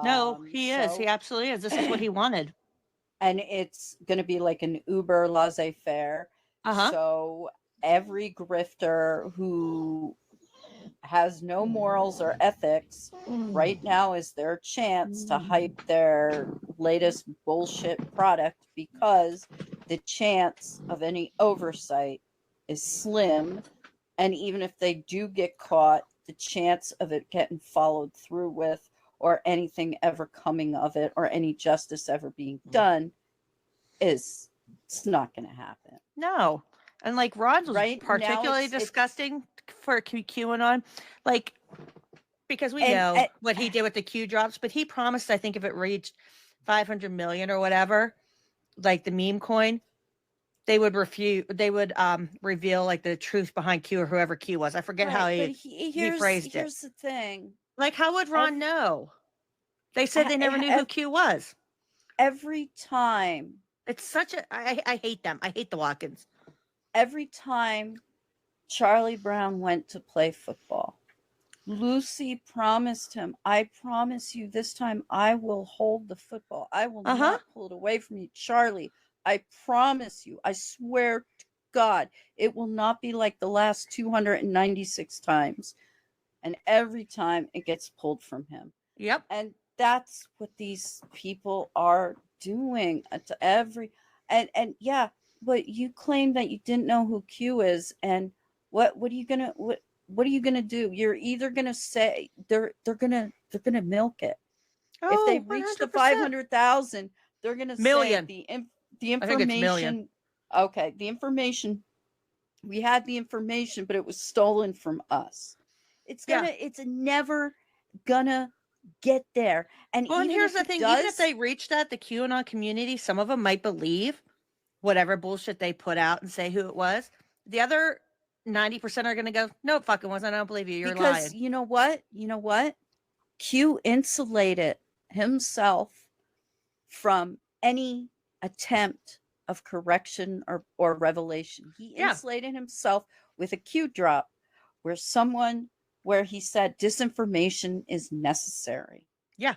No, he is. He absolutely is. This is what he wanted. And it's going to be like an Uber laissez-faire. So every grifter who has no morals or ethics right now is their chance to hype their latest bullshit product, because the chance of any oversight is slim. And even if they do get caught, the chance of it getting followed through with, or anything ever coming of it, or any justice ever being done, it's not going to happen. No. And like Ron was particularly disgusting for QAnon, like, because we know what he did with the Q drops, but he promised, I think, if it reached 500 million or whatever, like the meme coin, they would reveal like the truth behind Q, or whoever Q was. I forget how he phrased it. Here's the thing. Like, how would Ron know? They said they never knew who Q was. Every time. It's such a, I hate them. I hate the Watkins. Every time Charlie Brown went to play football, Lucy promised him, I promise you this time I will hold the football. I will not pull it away from you. Charlie, I promise you. I swear to God, it will not be like the last 296 times. And every time it gets pulled from him. Yep. And that's what these people are doing. And yeah, but you claim that you didn't know who Q is, and what are you gonna do? You're either gonna say they're gonna milk it. If they reach 100%. The 500,000, they're gonna million. Say the information. Okay, the information, we had the information, but it was stolen from us. It's never gonna get there. And here's the thing, even if they reach that, the QAnon community, some of them might believe whatever bullshit they put out and say who it was. The other 90% are going to go, no, it fucking wasn't. I don't believe you. You're lying. Because you know what? Q insulated himself from any attempt of correction or revelation. He insulated himself with a Q drop where he said disinformation is necessary. Yeah.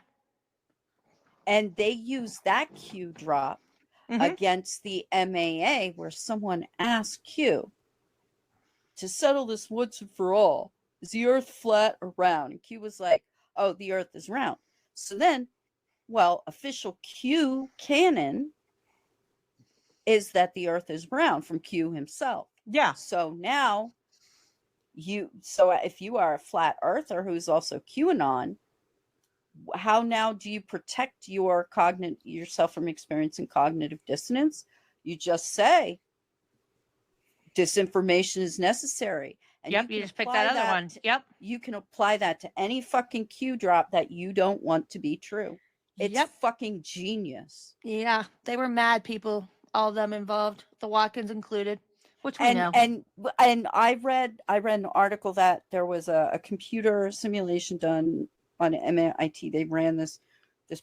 And they used that Q drop against the MAA, where someone asked Q, to settle this once and for all, is the earth flat or round? And Q was like, oh, the earth is round. So then, official Q canon is that the earth is round from Q himself. Yeah. So now if you are a flat earther who's also QAnon, how now do you protect yourself from experiencing cognitive dissonance? You just say disinformation is necessary. And you just pick that other one. Yep. You can apply that to any fucking Q drop that you don't want to be true. It's fucking genius. Yeah. They were mad people, all of them involved, the Watkins included. Which we know. And I read an article that there was a computer simulation done on MIT. They ran this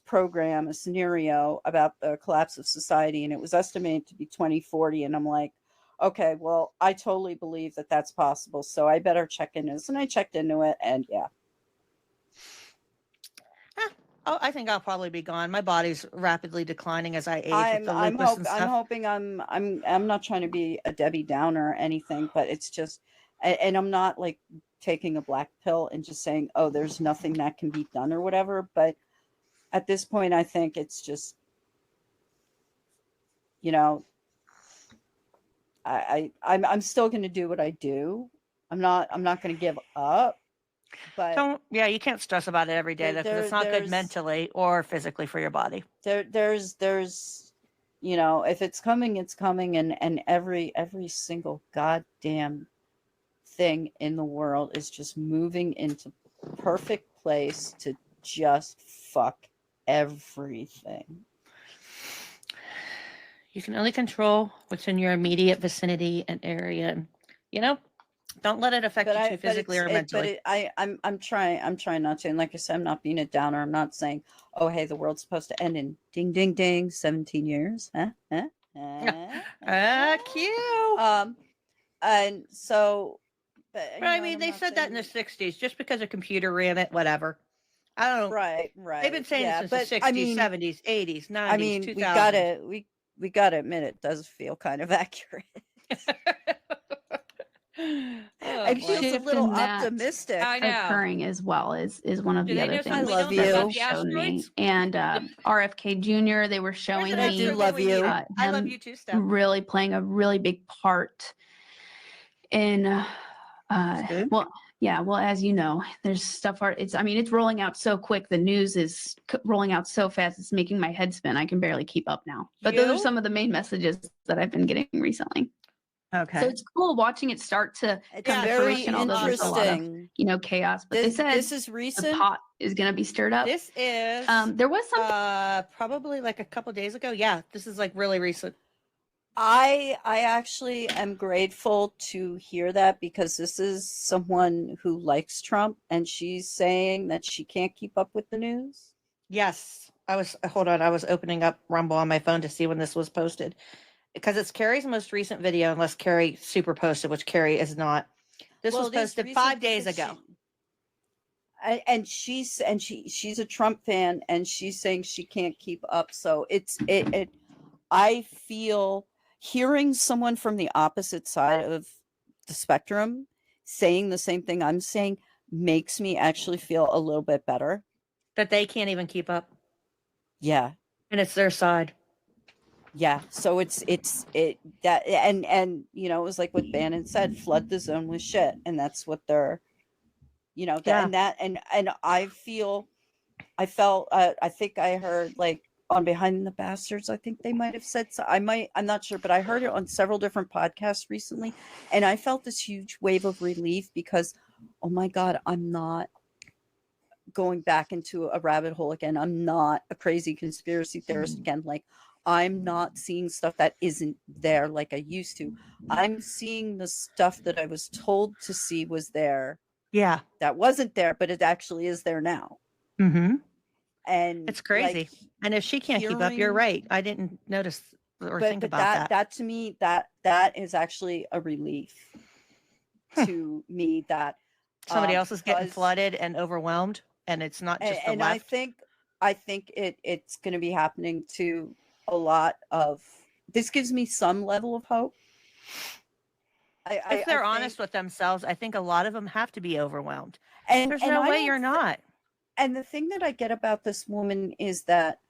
program, a scenario about the collapse of society, and it was estimated to be 2040. And I'm like, okay, well, I totally believe that that's possible, so I better check into this. And I checked into it, and yeah. I think I'll probably be gone. My body's rapidly declining as I age. I'm hoping I'm not trying to be a Debbie Downer or anything, but it's just, and I'm not like taking a black pill and just saying, oh, there's nothing that can be done or whatever. But at this point, I think it's just, I'm still going to do what I do. I'm not going to give up. But you can't stress about it every day though, because it's not good mentally or physically for your body. There's if it's coming, it's coming, and every single goddamn thing in the world is just moving into perfect place to just fuck everything. You can only control what's in your immediate vicinity and area. Don't let it affect you too physically or mentally. I'm trying not to. And like I said, I'm not being a downer. I'm not saying, oh, hey, the world's supposed to end in ding, ding, ding, 17 years. Cute. And so, but I mean, they said that in the 60s, just because a computer ran it, whatever. I don't know. Right. They've been saying it since the 60s, 70s, 80s, 90s, 2000s. We gotta admit it does feel kind of accurate. It feels a little optimistic. I know. Occurring as well is one of the other things. I love you. Showed me. And RFK Jr. They were showing me. I do love you. I love you too, Steph. Really playing a really big part in. Well, as you know, there's stuff. It's rolling out so quick. The news is rolling out so fast. It's making my head spin. I can barely keep up now. But those are some of the main messages that I've been getting recently. Okay. So it's cool watching it start to come to fruition. Although there's a lot of, chaos. But they said this is recent. The pot is going to be stirred up. This is. There was some probably like a couple days ago. Yeah, this is like really recent. I actually am grateful to hear that, because this is someone who likes Trump, and she's saying that she can't keep up with the news. Yes, I was opening up Rumble on my phone to see when this was posted, because it's Kerry's most recent video, unless Kerry super posted, which Kerry is not. This was posted 5 days ago. And she's a Trump fan, and she's saying she can't keep up. So I feel hearing someone from the opposite side of the spectrum saying the same thing I'm saying makes me actually feel a little bit better. That they can't even keep up. Yeah. And it's their side. Yeah. So it was like what Bannon said, flood the zone with shit. And that's what they're, and I felt, I think I heard like, on Behind the Bastards, I think they might have said so. I'm not sure, but I heard it on several different podcasts recently, and I felt this huge wave of relief because, oh my God, I'm not going back into a rabbit hole again. I'm not a crazy conspiracy theorist again. Like, I'm not seeing stuff that isn't there like I used to. I'm seeing the stuff that I was told to see was there. Yeah. That wasn't there, but it actually is there now. Mm-hmm. And it's crazy. And if she can't keep up, you're right. I didn't notice or think about that. That to me, that is actually a relief to me, that somebody else is getting flooded and overwhelmed, and it's not just the left. I think it's going to be happening to a lot of. This gives me some level of hope. If they're honest with themselves, I think a lot of them have to be overwhelmed. And there's no way you're not. And the thing that I get about this woman is that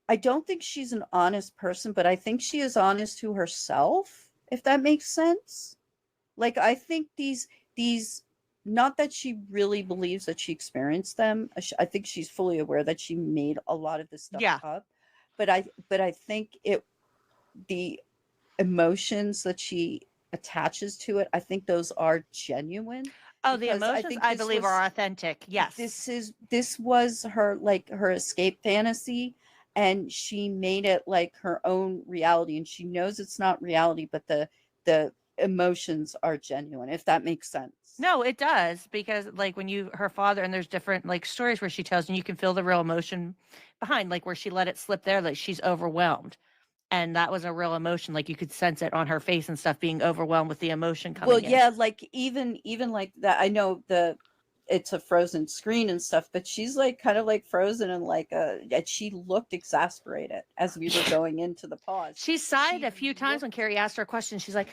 I don't think she's an honest person, but I think she is honest to herself, if that makes sense. Like, I think these, not that she really believes that she experienced them. I think she's fully aware that she made a lot of this stuff up. But I think the emotions that she attaches to it, I think those are genuine. Oh, the emotions I believe are authentic. Yes. This was her escape fantasy, and she made it like her own reality, and she knows it's not reality, but the emotions are genuine, if that makes sense. No, it does, because like when her father, and there's different like stories where she tells, and you can feel the real emotion behind, like where she let it slip there, like she's overwhelmed. And that was a real emotion. Like you could sense it on her face and stuff, being overwhelmed with the emotion coming in. Well, yeah, like even like that. I know it's a frozen screen and stuff, but she's like kind of like frozen and and she looked exasperated as we were going into the pause. She sighed a few times when Kerry asked her a question. She's like,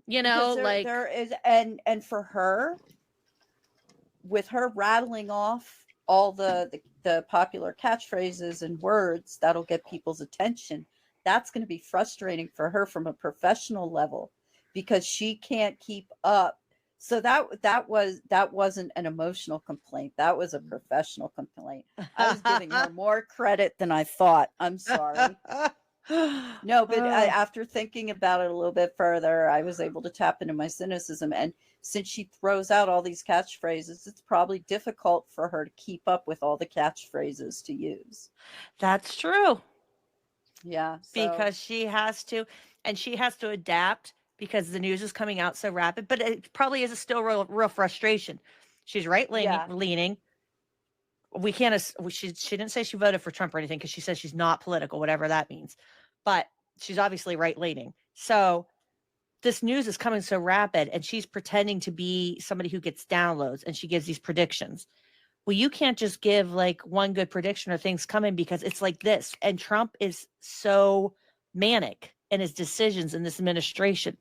there is, and for her, with her rattling off all the popular catchphrases and words that'll get people's attention, that's going to be frustrating for her from a professional level, because she can't keep up So that wasn't an emotional complaint. That was a professional complaint. I was giving her more credit than I thought. I'm sorry. No, but after thinking about it a little bit further, I was able to tap into my cynicism. And since she throws out all these catchphrases, it's probably difficult for her to keep up with all the catchphrases to use. That's true. Yeah. Because she has to, and she has to adapt because the news is coming out so rapid. But it probably is still real frustration. She's leaning. We can't. She didn't say she voted for Trump or anything because she says she's not political, whatever that means. But she's obviously right leaning. So this news is coming so rapid, and she's pretending to be somebody who gets downloads, and she gives these predictions. Well, you can't just give like one good prediction or things coming because it's like this. And Trump is so manic in his decisions in this administration.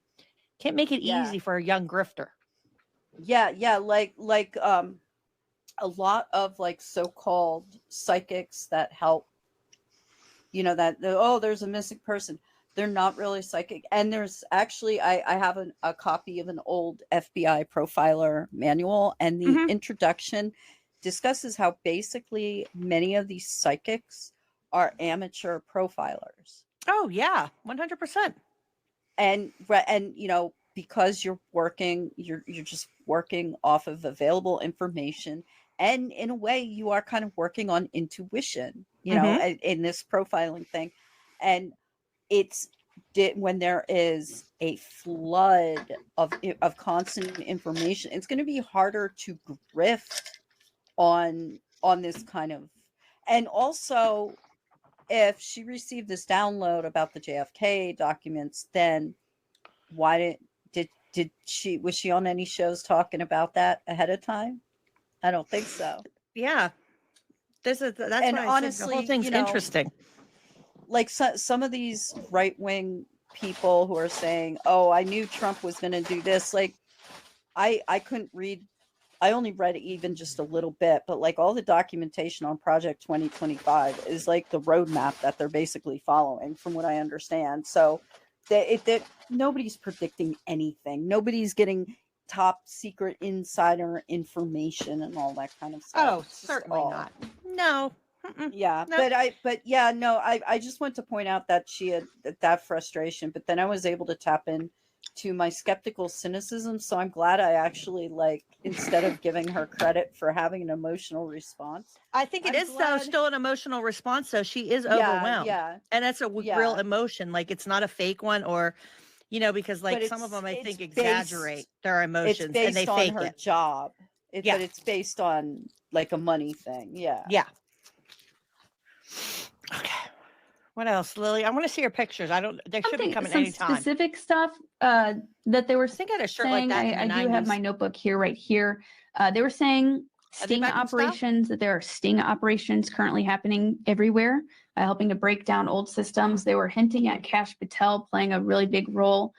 Can't make it easy for a young grifter. Yeah. Like a lot of like so-called psychics that help, there's a missing person. They're not really psychic. And there's actually, I have a copy of an old FBI profiler manual, and the introduction discusses how basically many of these psychics are amateur profilers. Oh yeah, 100%. And because you're just working off of available information, and in a way you are kind of working on intuition, in this profiling thing. And when there is a flood of constant information, it's going to be harder to grift on this kind of. And also, if she received this download about the JFK documents, then why was she on any shows talking about that ahead of time? I don't think so. Yeah, that's and why honestly, the whole thing's interesting. Like some of these right-wing people who are saying, "Oh, I knew Trump was going to do this." Like, I couldn't read. I only read even just a little bit, but like all the documentation on Project 2025 is like the roadmap that they're basically following, from what I understand. So that nobody's predicting anything. Nobody's getting top secret insider information and all that kind of stuff. Oh, certainly not. No. Yeah, no. I just want to point out that she had that frustration, but then I was able to tap in to my skeptical cynicism. So I'm glad I actually, instead of giving her credit for having an emotional response, I think it is though still an emotional response. So she is overwhelmed. Yeah. And that's a real emotion. Like, it's not a fake one, or, because like some of them I think exaggerate their emotions and they fake her it. Job. But it's based on like a money thing. Yeah. Yeah. Okay. What else, Lily? I want to see your pictures. They should be coming anytime. Specific stuff that they were saying. I had a shirt saying, like that. I do have my notebook here, right here. They were saying sting operations, that there are sting operations currently happening everywhere, helping to break down old systems. They were hinting at Kash Patel playing a really big role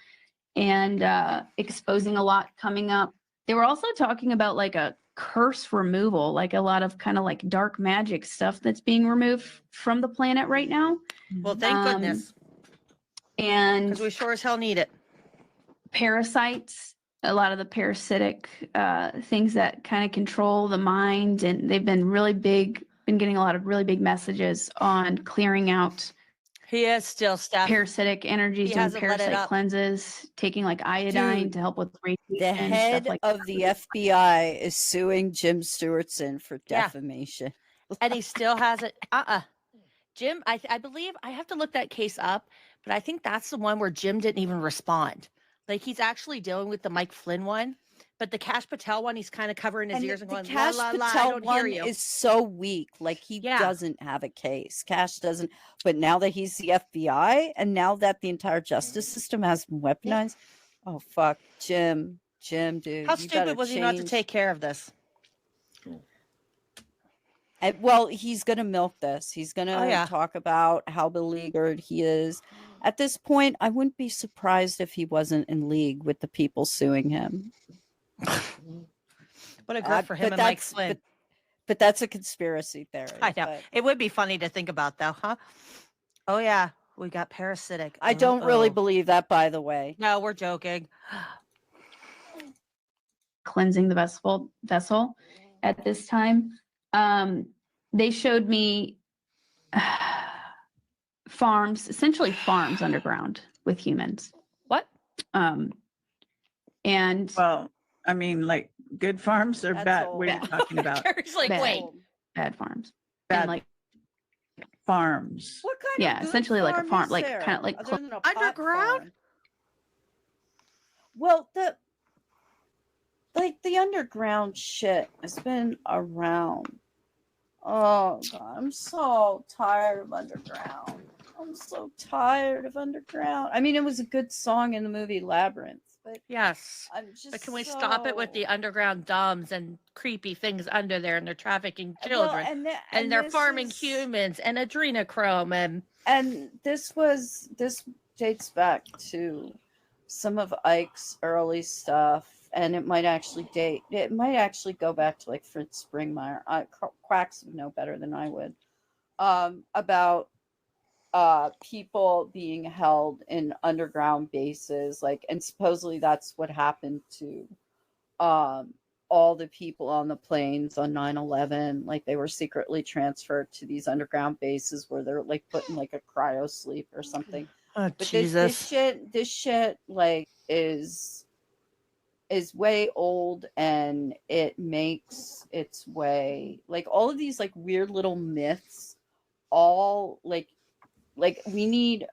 and exposing a lot coming up. They were also talking about like a curse removal, like a lot of kind of like dark magic stuff that's being removed from the planet right now. Well, thank goodness. And because we sure as hell need it. Parasites, a lot of the parasitic things that kind of control the mind, and they've been getting a lot of really big messages on clearing out. He is still parasitic energies, doing parasite cleanses, taking like iodine to help with radiation. The head of the FBI is suing Jim Stewartson for defamation. And he still hasn't. Jim, I believe, I have to look that case up, but I think that's the one where Jim didn't even respond. Like, he's actually dealing with the Mike Flynn one, but the Kash Patel one, he's kind of covering his ears and going, Kash la, la, la, Patel I don't hear one you. is so weak. Like, he doesn't have a case. Kash doesn't. But now that he's the FBI, and now that the entire justice system has been weaponized, oh, fuck. Jim, dude. How stupid was he not to take care of this? And, well, he's going to milk this. He's going to talk about how beleaguered he is. At this point, I wouldn't be surprised if he wasn't in league with the people suing him. What a grip for him and Mike Flynn. But that's a conspiracy theory. I know. It would be funny to think about, though, huh? Oh, yeah. We got parasitic. I don't really believe that, by the way. No, we're joking. cleansing the vessel at this time. They showed me essentially farms underground with humans. What? And Well, I mean, like good farms or That's bad? old. What are you talking about? Carrie's like, Bad. wait. bad farms. Bad And like, farms. What kind yeah, of good essentially like a farm, is like there, kind of like other than a pot Underground? farm? Well, the underground shit has been around. Oh God, I'm so tired of underground. I'm so tired of underground. I mean, it was a good song in the movie Labyrinth, but Yes. I'm just. But can we stop it with the so- underground dumbs and creepy things under there, and they're trafficking Well, children, and they're this farming is- humans and adrenochrome And this dates back to some of Ike's early stuff, and it might actually go back to like Fritz Springmeier. Quacks would know better than I would. About people being held in underground bases, like, and supposedly that's what happened to all the people on the planes on 9/11. Like, they were secretly transferred to these underground bases where they're like put in like a cryo sleep or something. Oh, But Jesus. this shit like is way old, and it makes its way, like, all of these like weird little myths, all like we need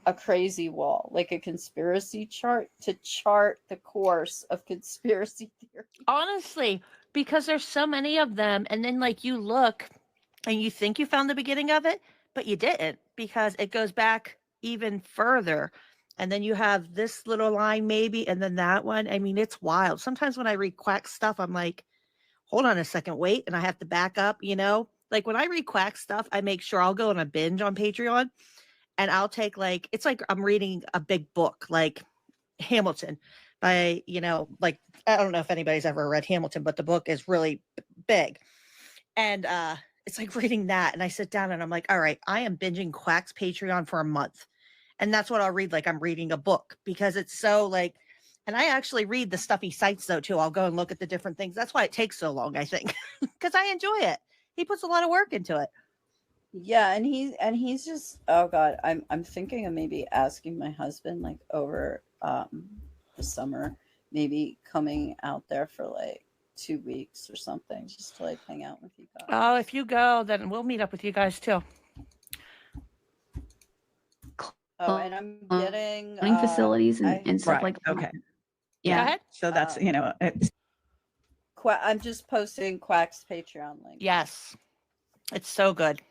a crazy wall, like a conspiracy chart to chart the course of conspiracy theory. Honestly, because there's so many of them, and then like you look and you think you found the beginning of it, but you didn't, because it goes back even further. And then you have this little line maybe, and then that one. I mean, it's wild. Sometimes when I read quack stuff, I'm like, hold on a second, wait, and I have to back up, Like when I read quack stuff, I make sure I'll go on a binge on Patreon, and I'll take like, it's like I'm reading a big book, like Hamilton by, like, I don't know if anybody's ever read Hamilton, but the book is really big. And it's like reading that. And I sit down and I'm like, all right, I am binging Quack's Patreon for a month. And that's what I'll read. Like I'm reading a book, because it's so like, and I actually read the stuff he cites though, too. I'll go and look at the different things. That's why it takes so long, I think, because I enjoy it. He puts a lot of work into it. Yeah, and he's just, oh God, I'm thinking of maybe asking my husband like over the summer, maybe coming out there for like 2 weeks or something, just to like hang out with you guys. Oh, if you go, then we'll meet up with you guys too. Oh, and I'm getting facilities and stuff Right, like that. okay. Go Yeah. ahead. So that's, it's I'm just posting Quack's Patreon link. Yes. It's so good.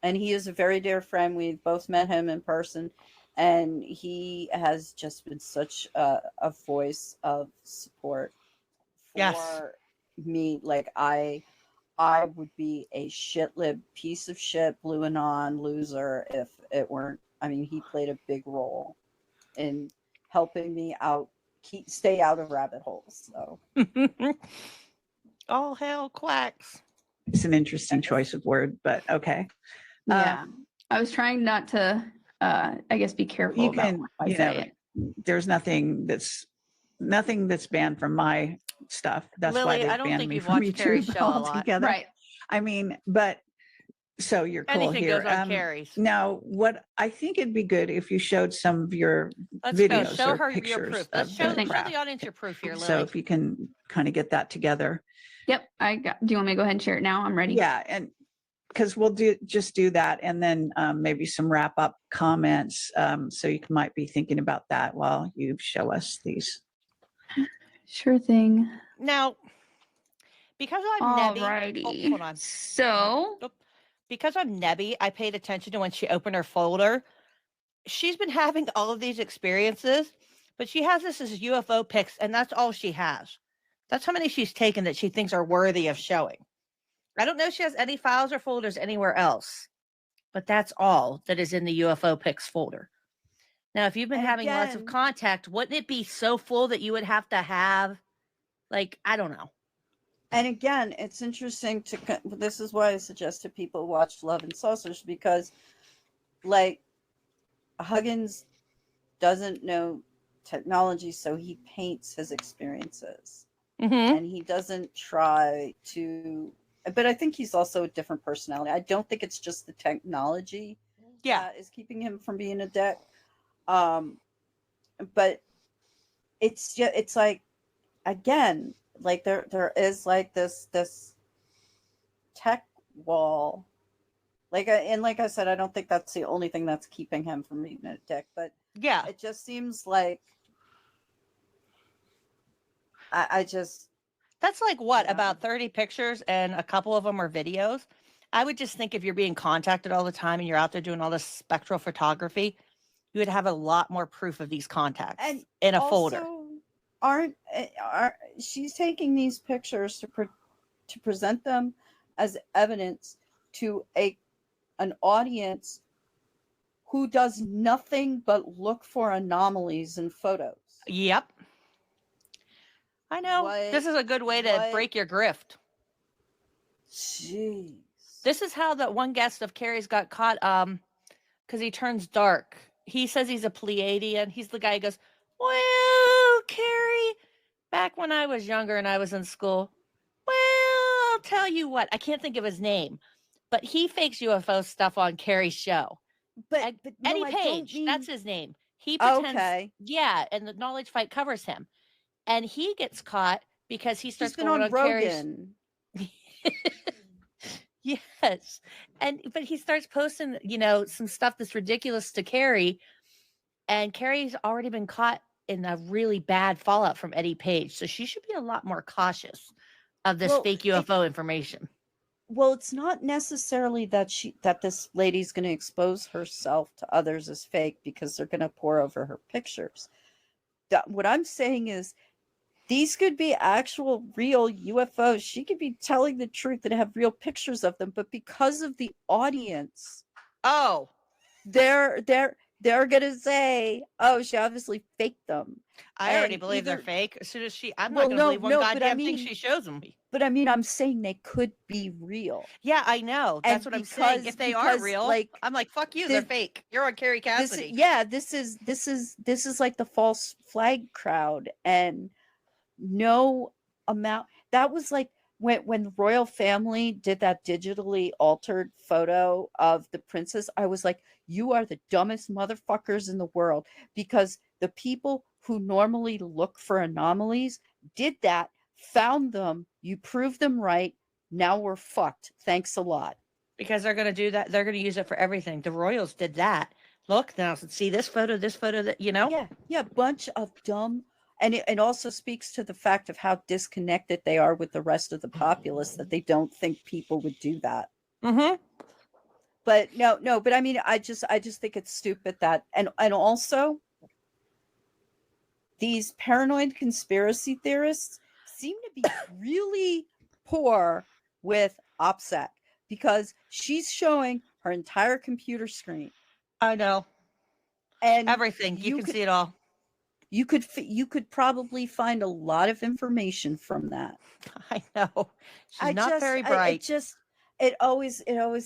And he is a very dear friend. We've both met him in person, and he has just been such a voice of support for Yes. me. Like I would be a shit-lib piece of shit, blue anon loser if it weren't. I mean, he played a big role in helping me out, stay out of rabbit holes. So All hell quacks. it's an interesting choice of word, but okay. Yeah. I was trying not to, I guess, be careful You about can, how I say it. there's nothing that's banned from my stuff. That's why Lily, they I don't banned think me you've from watched Carrie's YouTube show a lot. altogether. Right. I mean, but so you're cool Anything here. goes on Carrie's. Now, what I think it'd be good if you showed some of your Let's go. videos Show or her your pictures proof. of Let's show the the craft. audience your proof here, Lily. So if you can kind of get that together. Yep. Do you want me to go ahead and share it now? I'm ready. Yeah, and because we'll do that, and then maybe some wrap up comments. So you might be thinking about that while you show us these. Sure thing. Now, because I'm Nebby. Alrighty. Oh, hold on. So, Because I'm Nebby, I paid attention to when she opened her folder. She's been having all of these experiences, but she has this as UFO pics, and that's all she has. That's how many she's taken that she thinks are worthy of showing. I don't know if she has any files or folders anywhere else, but that's all that is in the UFO pics folder. Now, if you've been And having lots of again- contact, wouldn't it be so full that you would have to have, like, I don't know. And again, it's interesting this is why I suggested people watch Love and Saucers, because like Huggins doesn't know technology, so he paints his experiences. and he doesn't try to. But I think he's also a different personality. I don't think it's just the technology that is keeping him from being a dick. But it's just, it's like, again, like there is like this tech wall. Like, and like I said, I don't think that's the only thing that's keeping him from being a dick, but yeah, it just seems like I just, that's like what, about 30 pictures and a couple of them are videos. I would just think if you're being contacted all the time and you're out there doing all this spectral photography, you would have a lot more proof of these contacts and in a also, folder. Aren't she's taking these pictures to present them as evidence to an audience who does nothing but look for anomalies in photos. Yep. I know. This is a good way to break your grift. Jeez. This is how that one guest of Kerry's got caught because he turns dark. He says he's a Pleiadian. He's the guy who goes, well, Kerry, back when I was younger and I was in school, well, I'll tell you what. I can't think of his name, but he fakes UFO stuff on Kerry's show. But no, Eddie I Page, don't that's mean... his name. He pretends, Okay. yeah, and the Knowledge Fight covers him. And he gets caught because he starts He's been going on Rogan. Yes. But he starts posting, some stuff that's ridiculous to Kerry. And Kerry's already been caught in a really bad fallout from Eddie Page. So she should be a lot more cautious of this fake UFO information. Well, it's not necessarily that this lady's going to expose herself to others as fake because they're going to pour over her pictures. What I'm saying is these could be actual real UFOs. She could be telling the truth and have real pictures of them, but because of the audience, they're gonna say, "Oh, she obviously faked them." I already believe they're fake. As soon as I'm Well, not gonna believe one goddamn but thing she shows them. But I mean, I'm saying they could be real. Yeah, I know. That's what I'm saying. If they are real, I'm like, fuck you, they're fake. You're on Kerry Cassidy. This is like the false flag crowd, and no amount. That was like when the royal family did that digitally altered photo of the princess. I was like, you are the dumbest motherfuckers in the world, because the people who normally look for anomalies did that, found them, you proved them right. Now we're fucked. Thanks a lot. Because they're going to do that. They're going to use it for everything. The royals did that. Look, now see this photo, that, Yeah, bunch of dumb. And it also speaks to the fact of how disconnected they are with the rest of the populace, that they don't think people would do that. Mm-hmm. But no, but I mean, I just think it's stupid that, and also these paranoid conspiracy theorists seem to be really poor with OPSEC, because she's showing her entire computer screen. I know. And everything. You can see it all. You could probably find a lot of information from that. I know. She's not very bright. It always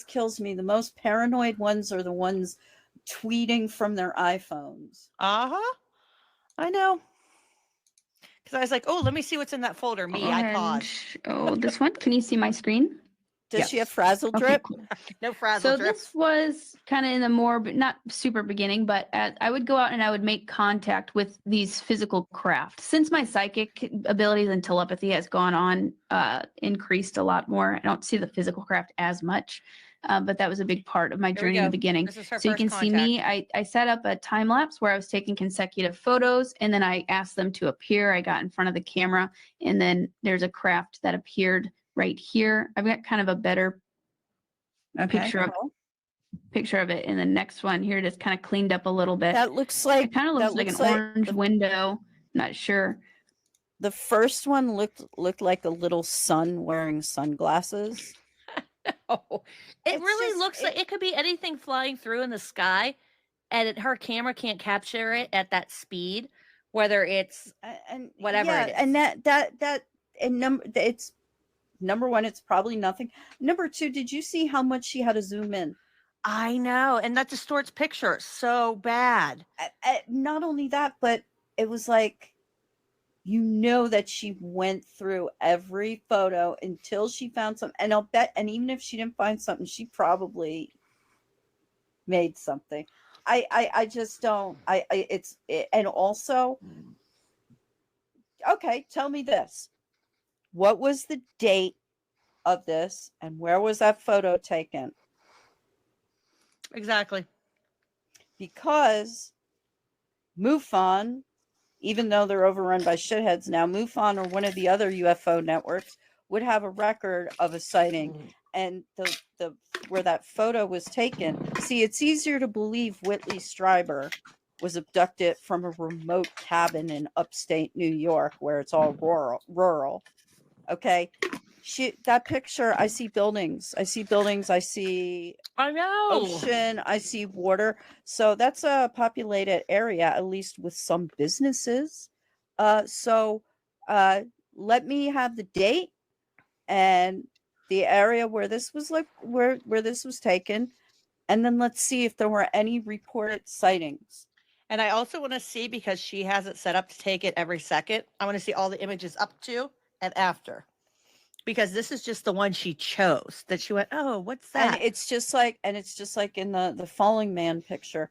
kills me. The most paranoid ones are the ones tweeting from their iPhones. Uh-huh. I know. Because I was like, oh, let me see what's in that folder. I paused. Oh, this one? Can you see my screen? Does she have frazzle drip? Cool. No frazzle drip. So this was kind of in the more, but not super beginning, but I would go out and I would make contact with these physical craft. Since my psychic abilities and telepathy has gone on, increased a lot more, I don't see the physical craft as much, but that was a big part of my journey in the beginning. So you can see me, I set up a time lapse where I was taking consecutive photos, and then I asked them to appear. I got in front of the camera, and then there's a craft that appeared right here. I've got kind of a better picture of it. And the next one here, just kind of cleaned up a little bit. That looks like, it kind of looks like an orange window. Not sure. The first one looked like a little sun wearing sunglasses. Oh, it really looks like it could be anything flying through in the sky, and her camera can't capture it at that speed, whether it's and whatever it is. And it's number one, it's probably nothing. Number two, did you see how much she had to zoom in? I know, and that distorts pictures so bad. Not only that, but it was like you know that she went through every photo until she found some. And I'll bet, and even if she didn't find something, she probably made something. I just don't. And also, okay, tell me this: what was the date of this, and where was that photo taken? Exactly. Because MUFON, even though they're overrun by shitheads now, MUFON or one of the other UFO networks would have a record of a sighting, and the where that photo was taken. See, it's easier to believe Whitley Strieber was abducted from a remote cabin in upstate New York where it's all rural. Okay. That picture, I see buildings. I see I know. ocean, I see water. So that's a populated area, at least with some businesses. So let me have the date and the area where this was where this was taken, and then let's see if there were any reported sightings. And I also want to see, because she has it set up to take it every second, I want to see all the images up to and after. Because this is just the one she chose that she went, oh, what's that? And it's just like in the falling man picture.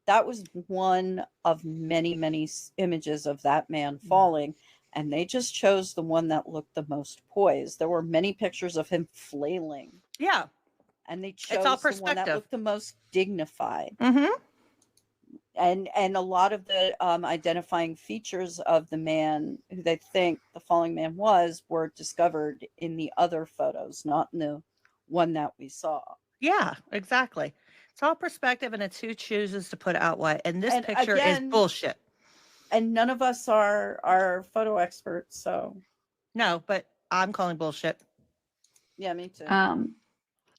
That was one of many, many images of that man falling. And they just chose the one that looked the most poised. There were many pictures of him flailing. Yeah. And they chose all the one that looked the most dignified. Mm-hmm. And a lot of the identifying features of the man who they think the falling man were discovered in the other photos, not in the one that we saw. Yeah, exactly. It's all perspective, and it's who chooses to put out what. And this picture is bullshit. And none of us are photo experts, so. No, but I'm calling bullshit. Yeah, me too.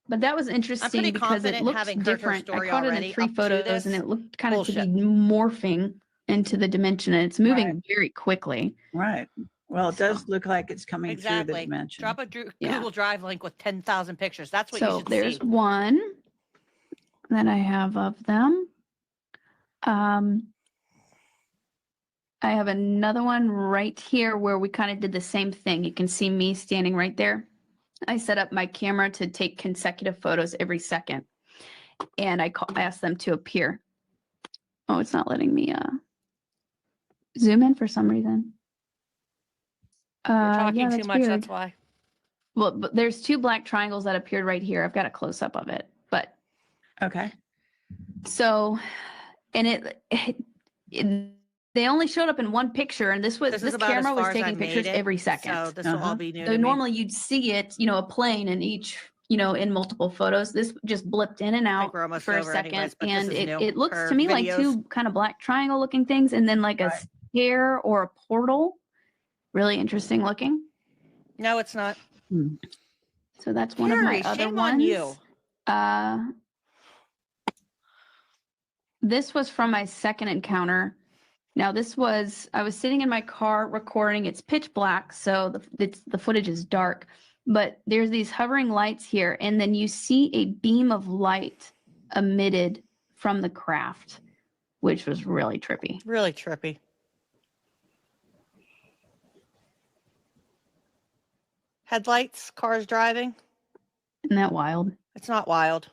But that was interesting because it looks different. I caught it in 3 photos and it looked kind of to be morphing into the dimension, and it's moving very quickly. Right. Well, it does look like it's coming through the dimension. Drop a Google Drive link with 10,000 pictures. That's what you should see. So there's one that I have of them. I have another one right here where we kind of did the same thing. You can see me standing right there. I set up my camera to take consecutive photos every second, and I asked them to appear. Oh, it's not letting me zoom in for some reason. You're talking yeah, too much, weird. that's why. Well, but there's 2 black triangles that appeared right here. I've got a close up of it, but okay. So, and they only showed up in one picture, and this camera was taking pictures every second. So this will all be new. So normally you'd see it, a plane in each, in multiple photos. This just blipped in and out for a second, and it looks to me like 2 kind of black triangle looking things, and then like a stair or a portal. Really interesting looking. No, it's not. So that's one of my other ones. On you. This was from my second encounter. Now I was sitting in my car recording. It's pitch black, so the footage is dark, but there's these hovering lights here, and then you see a beam of light emitted from the craft, which was really trippy. Really trippy. Headlights, cars driving. Isn't that wild? It's not wild.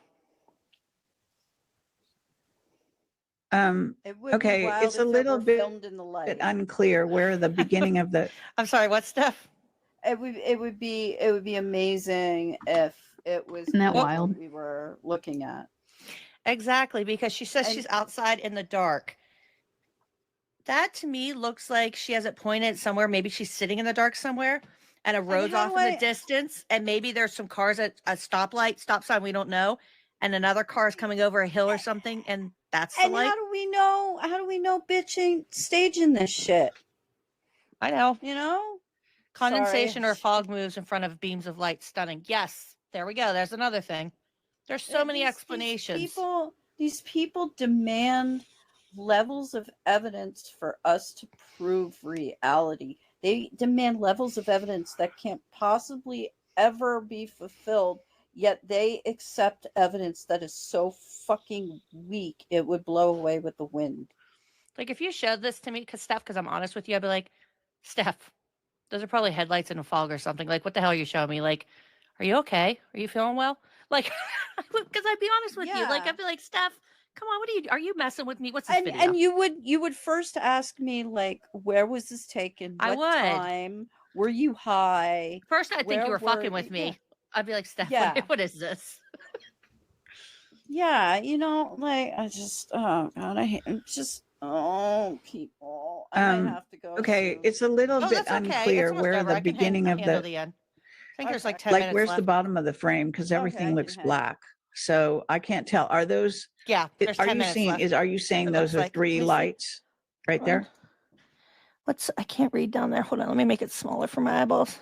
Okay, it's a little bit unclear where the beginning of the. I'm sorry, what, Steph? It would be amazing if it was. Isn't that wild? We were looking at. Exactly, because she says she's outside in the dark. That to me looks like she has it pointed somewhere. Maybe she's sitting in the dark somewhere, and a road's off in the distance, and maybe there's some cars at a stop sign, we don't know, and another car is coming over a hill or something, and that's the light. How do we know bitch ain't staging this shit? I know. Sorry. Condensation or fog moves in front of beams of light. Stunning. Yes, there we go. There's another thing. There's so many explanations. These people demand levels of evidence for us to prove reality. They demand levels of evidence that can't possibly ever be fulfilled, yet they accept evidence that is so fucking weak it would blow away with the wind. Like if you showed this to me, because I'm honest with you, I'd be like, Steph, those are probably headlights in a fog or something. Like, what the hell are you showing me? Like, are you okay? Are you feeling well? Like, because I'd be honest with you. Like, Yeah. I'd be like, Steph, come on, are you messing with me? What's this video? And you would first ask me, like, where was this taken? I What would. time? Were you high? First, I think Where you were fucking were with you? me. Yeah. I'd be like, Steph, Yeah. what is this? Yeah, you know, like I just, oh God, I hate just, oh, people. I might have to go. Okay, soon. it's a little Oh, bit that's okay. It's unclear almost where over. the I can beginning of handle the the end. I think there's like Okay. 10 like minutes where's left. the bottom of the frame because Okay, everything I can looks hang. black. So I can't tell. Are those Yeah, there's are 10 you minutes seeing left. are you saying It those looks are like. three Let me see. lights right there? I can't read down there. Hold on, let me make it smaller for my eyeballs.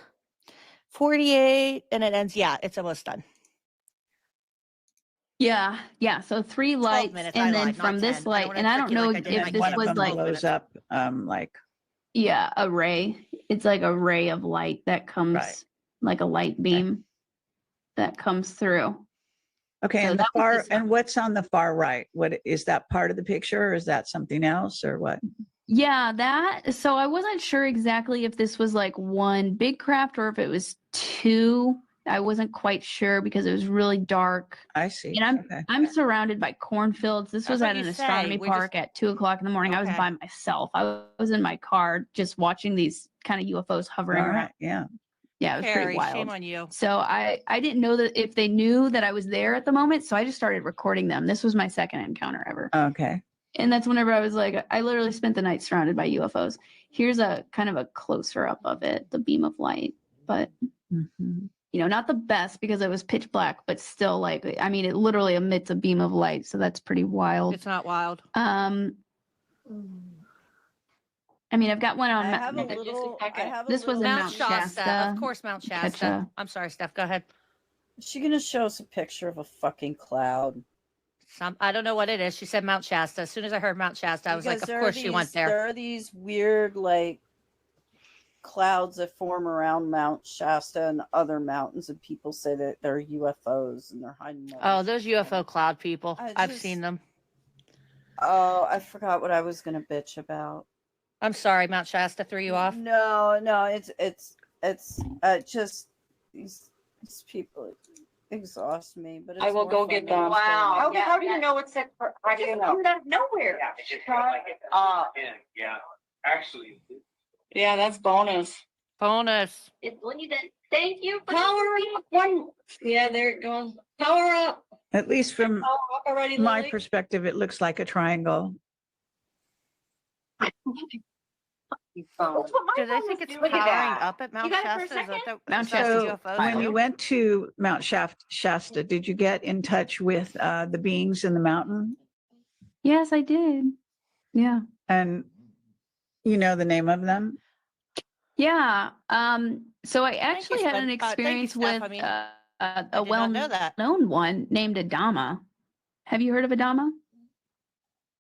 48, and it ends. Yeah, it's almost done. Yeah, yeah. So 3 lights, minutes, and I then lied, not from this 10. I light, don't and wanna I trick don't you know like I did if my this One was of them like, blows up like yeah, a ray. It's like a ray of light that comes, Right. like a light beam that comes through. okay, So and that was this one. and what's on the far right? What is that part of the picture or is that something else or what? Yeah, that. So I wasn't sure exactly if this was like one big craft or if it was 2. I wasn't quite sure because it was really dark. I see. And Okay. I'm surrounded by cornfields. This was That's what at an you astronomy say. park at 2:00 in the morning. I was Okay. by myself. I was in my car just watching these kind of UFOs hovering All around. right. Yeah. Yeah, it was Carrie, pretty wild. shame on you. So I didn't know that if they knew that I was there at the moment, so I just started recording them. This was my second encounter ever. Okay. And that's whenever I was like, I literally spent the night surrounded by UFOs. Here's a kind of a closer up of it, the beam of light. But Mm-hmm. you know, not the best because it was pitch black, but still like, I mean, it literally emits a beam of light. So that's pretty wild. It's not wild. I mean, I've got one on. I have a little. This was in Mount Mount Shasta. Of course, Mount Shasta. Gotcha. I'm sorry, Steph. Go ahead. Is she gonna show us a picture of a fucking cloud? I don't know what it is. She said Mount Shasta. As soon as I heard Mount Shasta, I was like, Because of course she went there. There are these weird like clouds that form around Mount Shasta and other mountains, and people say that they're UFOs and they're hiding. Oh, those UFO cloud people. I've just- seen them. Oh, I forgot what I was gonna bitch about. I'm sorry, Mount Shasta threw you off. No, it's just these people exhaust me. But it's I will more go fun get than them. what's going on. How do you know it's set for? How do you know? Out of nowhere. Yeah, actually. Yeah, that's bonus. Bonus. It's Linda. Thank you. Power up one. Yeah, there it goes. Power up. At least from Power up already, my Lily? perspective, it looks like a triangle. Do they think it's powering up at Mount Shasta? Is that Mount is that So the UFOs when do? you went to Mount Shasta, did you get in touch with the beings in the mountain? Yes, I did. Yeah. And you know the name of them? Yeah. So I you, actually had Steph. an Thank you, experience Steph. with I mean, a did not know that. well-known one named Adama. Have you heard of Adama?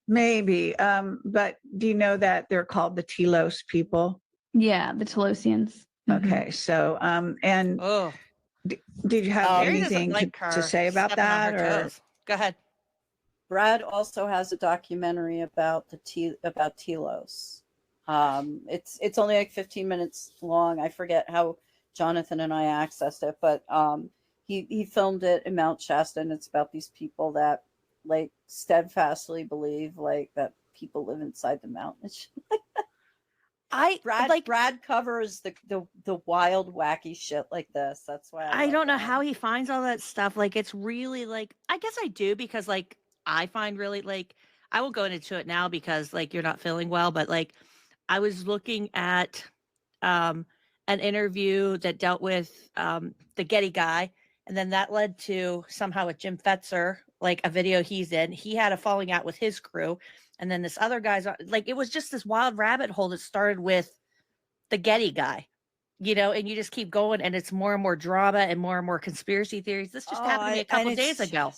Maybe. But do you know that they're called the Telos people? Yeah, the Telosians. Okay. So, and Oh, did you have Mary doesn't anything like to her say about stepping on that? her Or toes. Go ahead. Brad also has a documentary about about Telos. It's only like 15 minutes long. I forget how Jonathan and I accessed it, but he filmed it in Mount Shasta, and it's about these people that like steadfastly believe like that people live inside the mountain. Brad covers the wild wacky shit like this. That's why I don't know how he finds all that stuff. Like, it's really like, I guess I do because like I find really like, I won't go into it now because like you're not feeling well, but like I was looking at an interview that dealt with the Getty guy, and then that led to somehow with Jim Fetzer, like a video he's in. He had a falling out with his crew, and then this other guy's like, it was just this wild rabbit hole that started with the Getty guy, you know, and you just keep going, and it's more and more drama and more conspiracy theories. This just happened to me a couple days ago.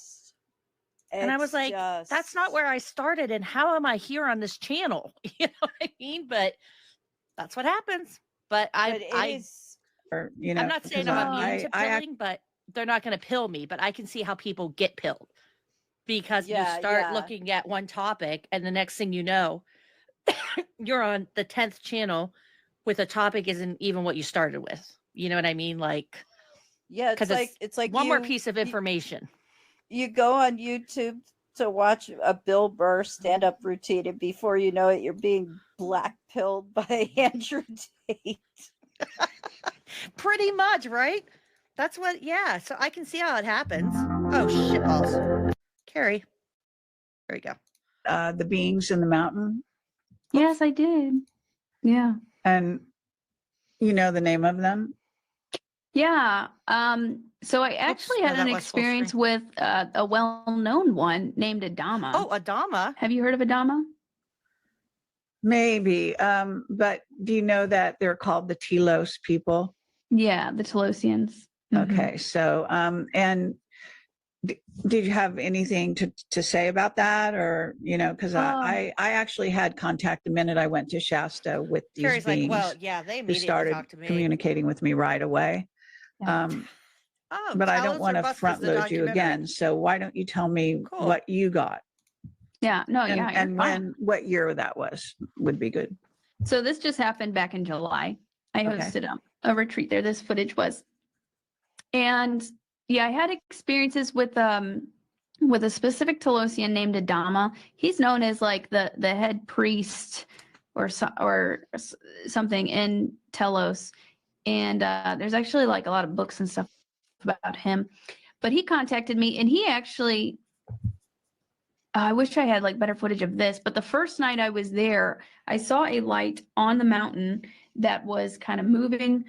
And I was like, that's not where I started. And how am I here on this channel? You know what I mean? But that's what happens. But I'm not saying I'm immune to pilling, but they're not going to pill me. But I can see how people get pilled because you start looking at one topic, and the next thing you know, you're on the 10th channel with a topic isn't even what you started with. You know what I mean? Like, Yeah, because it's like one more piece of information. You go on YouTube to watch a Bill Burr stand-up routine, and before you know it, you're being black-pilled by Andrew Tate. Pretty much, right? That's what, yeah. So I can see how it happens. Oh, shit balls. Carrie. There you go. The beings in the mountain. Yes, I did. Yeah. And you know the name of them? Yeah. So I actually had an experience with a well-known one named Adama. Oh, Adama. Have you heard of Adama? Maybe. But do you know that they're called the Telos people? Yeah, the Telosians. Okay. So, and did you have anything to say about that, or because I actually had contact the minute I went to Shasta with these Carrie's beings, like, well, yeah, they who immediately started talked to me. communicating with me right away. But I don't want to front load you again. So why don't you tell me what you got? Yeah, no, and, yeah, and what year that would be good. So this just happened back in July. I hosted a retreat there. This footage was, and yeah, I had experiences with a specific Telosian named Adama. He's known as like the head priest or something in Telos, and there's actually like a lot of books and stuff about him. But he contacted me, and he actually. I wish I had like better footage of this, but the first night I was there, I saw a light on the mountain that was kind of moving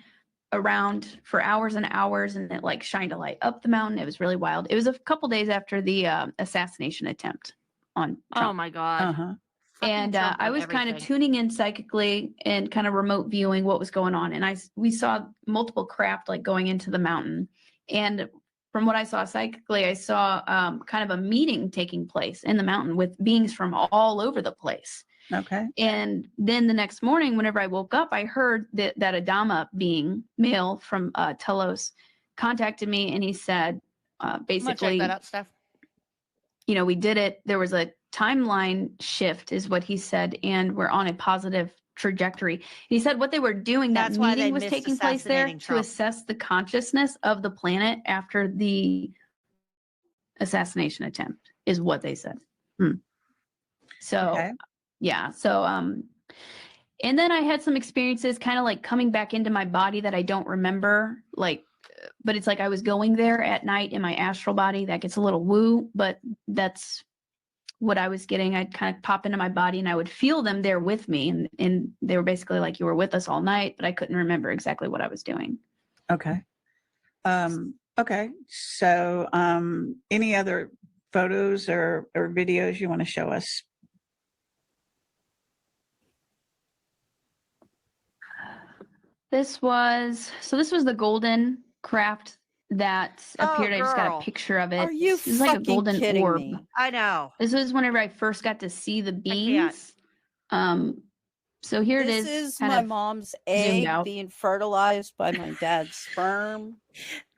around for hours and hours, and it like shined a light up the mountain. It was really wild. It was a couple days after the assassination attempt on Trump. Oh my God. And I was kind of tuning in psychically and kind of remote viewing what was going on. And we saw multiple craft like going into the mountain. And from what I saw psychically, I saw kind of a meeting taking place in the mountain with beings from all over the place. Okay. And then the next morning, whenever I woke up, I heard that Adama being male from Telos contacted me, and he said, basically, check that out, Steph. We did it. There was a timeline shift, is what he said, and we're on a positive trajectory. He said what they were doing, that meeting was taking place there to assess the consciousness of the planet after the assassination attempt, is what they said. So, yeah. So, and then I had some experiences kind of like coming back into my body that I don't remember, like, but it's like I was going there at night in my astral body. That gets a little woo, but that's what I was getting. I'd kind of pop into my body and I would feel them there with me. And they were basically like, you were with us all night, but I couldn't remember exactly what I was doing. Okay. Okay. So, any other photos or videos you want to show us? This was the golden craft that appeared. I just got a picture of it. Are you It's like a golden kidding orb. me? I know. This was whenever I first got to see the beings. So here it is. This is kind my of mom's zoomed egg out. being fertilized by my dad's sperm.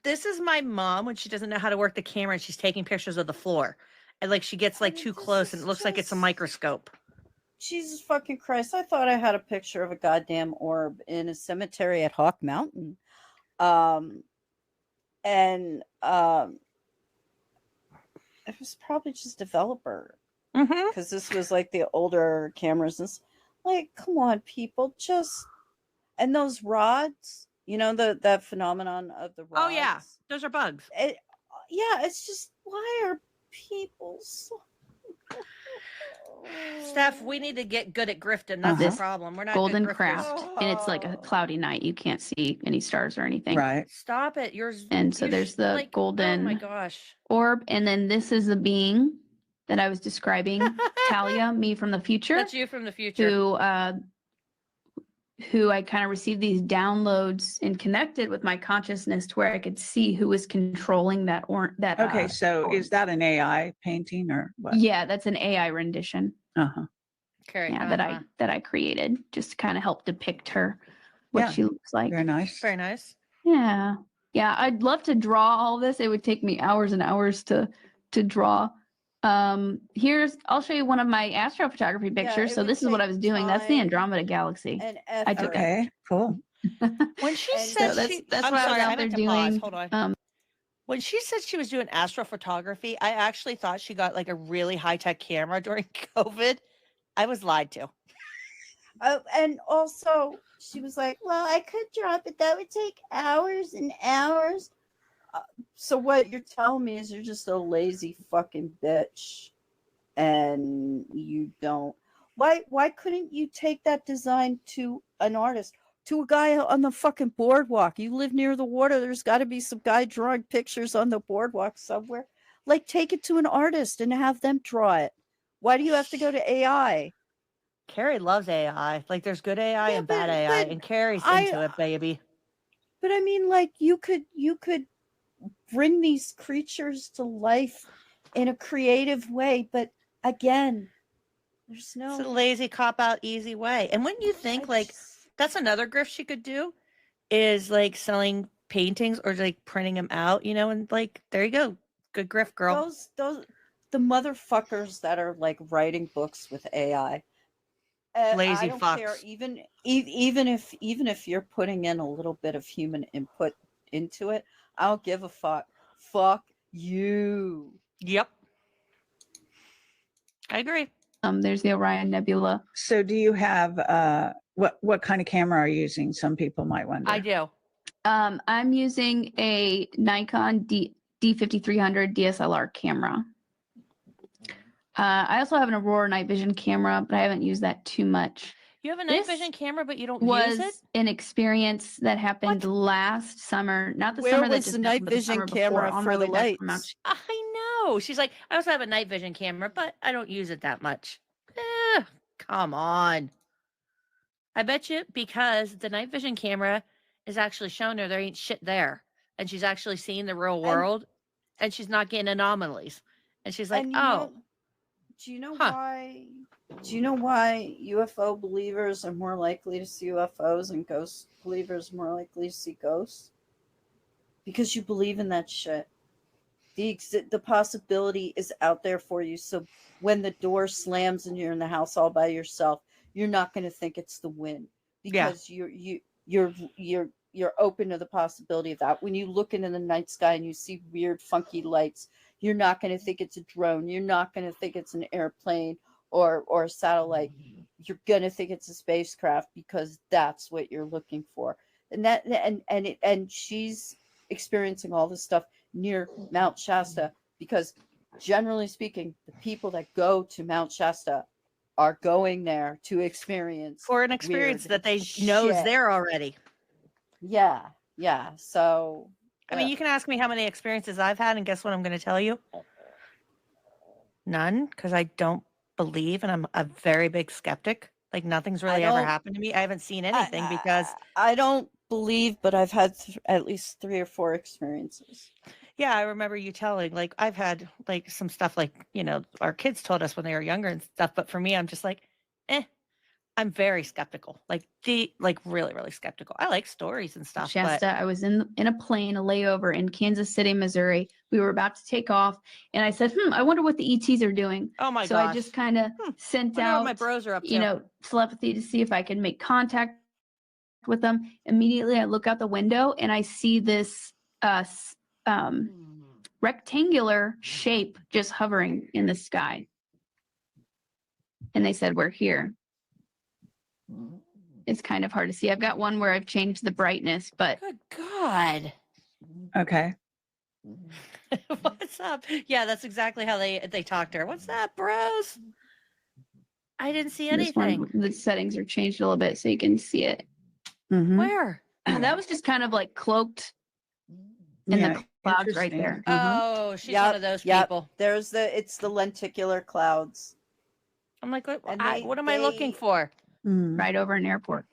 This is my mom when she doesn't know how to work the camera and she's taking pictures of the floor. And like she gets like too close and it looks like it's a microscope. Jesus fucking Christ. I thought I had a picture of a goddamn orb in a cemetery at Hawk Mountain. And it was probably just developer. Because this was like the older cameras. And like, come on, people, just, and those rods, that phenomenon of the rods. Oh yeah, those are bugs. It's just, why are people so... Steph, we need to get good at grifting. That's the problem. We're not golden good grifters. craft, and it's like a cloudy night. You can't see any stars or anything. Right. Stop it. Yours. And so there's the like, golden oh my gosh. orb, and then this is the being that I was describing, Talia, me from the future. That's you from the future. Who I kind of received these downloads and connected with my consciousness to where I could see who was controlling that Okay, so is that an AI painting or what? Yeah, that's an AI rendition. Carrie, yeah, that I created just to kind of help depict her, what she looks like. Very nice. Very nice. Yeah, I'd love to draw all this. It would take me hours and hours to draw. I'll show you one of my astrophotography pictures. it So would this is what I take was doing. That's the time Andromeda Galaxy. and I took effort. Okay, cool. When she And said So she, that's I'm what I was sorry, out I there meant to pause. doing. Hold on. When she said she was doing astrophotography, I actually thought she got like a really high tech camera during COVID. I was lied to. And also, she was like, "Well, I could draw, but that would take hours and hours." So what you're telling me is you're just a lazy fucking bitch, and you don't. Why couldn't you take that design to an artist, to a guy on the fucking boardwalk? You live near the water. There's got to be some guy drawing pictures on the boardwalk somewhere. Like, take it to an artist and have them draw it. Why do you have to go to AI? Carrie loves AI. Like there's good AI Yeah, and bad but- AI, but and Carrie's I- into it, baby. But I mean, like, you could bring these creatures to life in a creative way, but again, there's It's a no. lazy cop out, easy way. And wouldn't you think like that's another grift she could do is like selling paintings or like printing them out, you know, and like there you go, good grift, girl. Those the motherfuckers that are like writing books with AI. Lazy I don't care. fucks. Even if you're putting in a little bit of human input into it, I don't give a fuck. Fuck you. Yep, I agree. There's the Orion Nebula. So do you have what kind of camera are you using? Some people might wonder. I do. I'm using a Nikon D5300 DSLR camera. I also have an Aurora night vision camera, but I haven't used that too much. You have a night This vision camera, but you don't Was use it. an experience that happened last summer, not the Where summer that was just the night happened, but the vision summer camera before, on for my the way back from lights? I know. She's like, I also have a night vision camera, but I don't use it that much. Come on. I bet you because the night vision camera is actually showing her there ain't shit there. And she's actually seeing the real world and she's not getting anomalies. And she's like, And oh, do you know Huh. why? Do you know why UFO believers are more likely to see UFOs and ghost believers more likely to see ghosts? Because you believe in that shit. The possibility is out there for you. So when the door slams and you're in the house all by yourself, you're not going to think it's the wind because you're open to the possibility of that. When you look into the night sky and you see weird, funky lights, you're not going to think it's a drone. You're not going to think it's an airplane or a satellite. You're going to think it's a spacecraft because that's what you're looking for. And she's experiencing all this stuff near Mount Shasta because generally speaking, the people that go to Mount Shasta are going there to experience for an experience weird that they know is shit. there already. Yeah. So I mean, you can ask me how many experiences I've had, and guess what I'm going to tell you? None, because I don't believe, and I'm a very big skeptic. Like nothing's really ever happened to me. I haven't seen anything because I don't believe, but I've had at least 3 or 4 experiences. yeah, I remember you telling, like, I've had like some stuff like, you know, our kids told us when they were younger and stuff. But for me, I'm just like, I'm very skeptical, like really, really skeptical. I like stories and stuff. Shasta. But I was in a plane, a layover in Kansas City, Missouri. We were about to take off, and I said, I wonder what the ETs are doing. oh my So gosh. I just kind of sent Wonder what out my bros are up to. you know, telepathy to see if I can make contact with them. Immediately, I look out the window and I see this rectangular shape just hovering in the sky. And they said, we're here. It's kind of hard to see. I've got one where I've changed the brightness, but Good God. Okay. What's up? Yeah, that's exactly how they talk to her. What's up, bros? I didn't see this anything. one, the settings are changed a little bit so you can see it. Mhm. Where? That was just kind of like cloaked in Yeah, the clouds right interesting. there. Oh, she's one of those people. It's the lenticular clouds. I'm like, what, And what am I looking for? Mm. Right over an airport.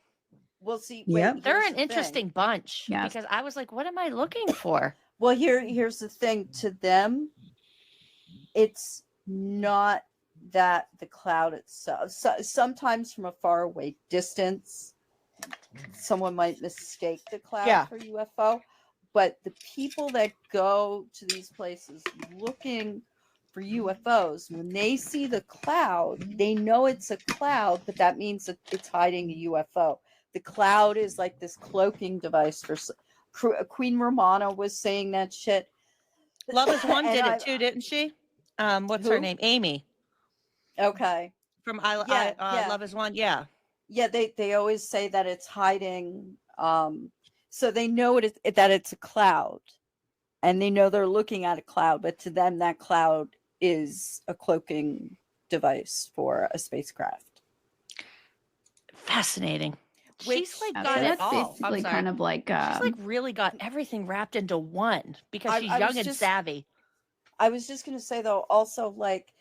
We'll see. Yep. Wait, They're here's an the thing. interesting bunch Yes. because I was like, what am I looking for? Well, here's the thing. To them, it's not that the cloud itself. Sometimes from a far away distance, someone might mistake the cloud for UFO. But the people that go to these places looking for UFOs. When they see the cloud, they know it's a cloud, but that means that it's hiding a UFO. The cloud is like this cloaking device for Queen Romana was saying that shit. Love is One And did I- it too, didn't she? What's Who? her name? Amy Okay. from Yeah. Love is One. Yeah. Yeah, they always say that it's hiding. So they know that it's a cloud, and they know they're looking at a cloud, but to them that cloud is a cloaking device for a spacecraft. Fascinating. She's like So got it that's all. I'm basically sorry. kind of like She's like really got everything wrapped into one because she's I young was and just- savvy. I was just going to say, though, also, like,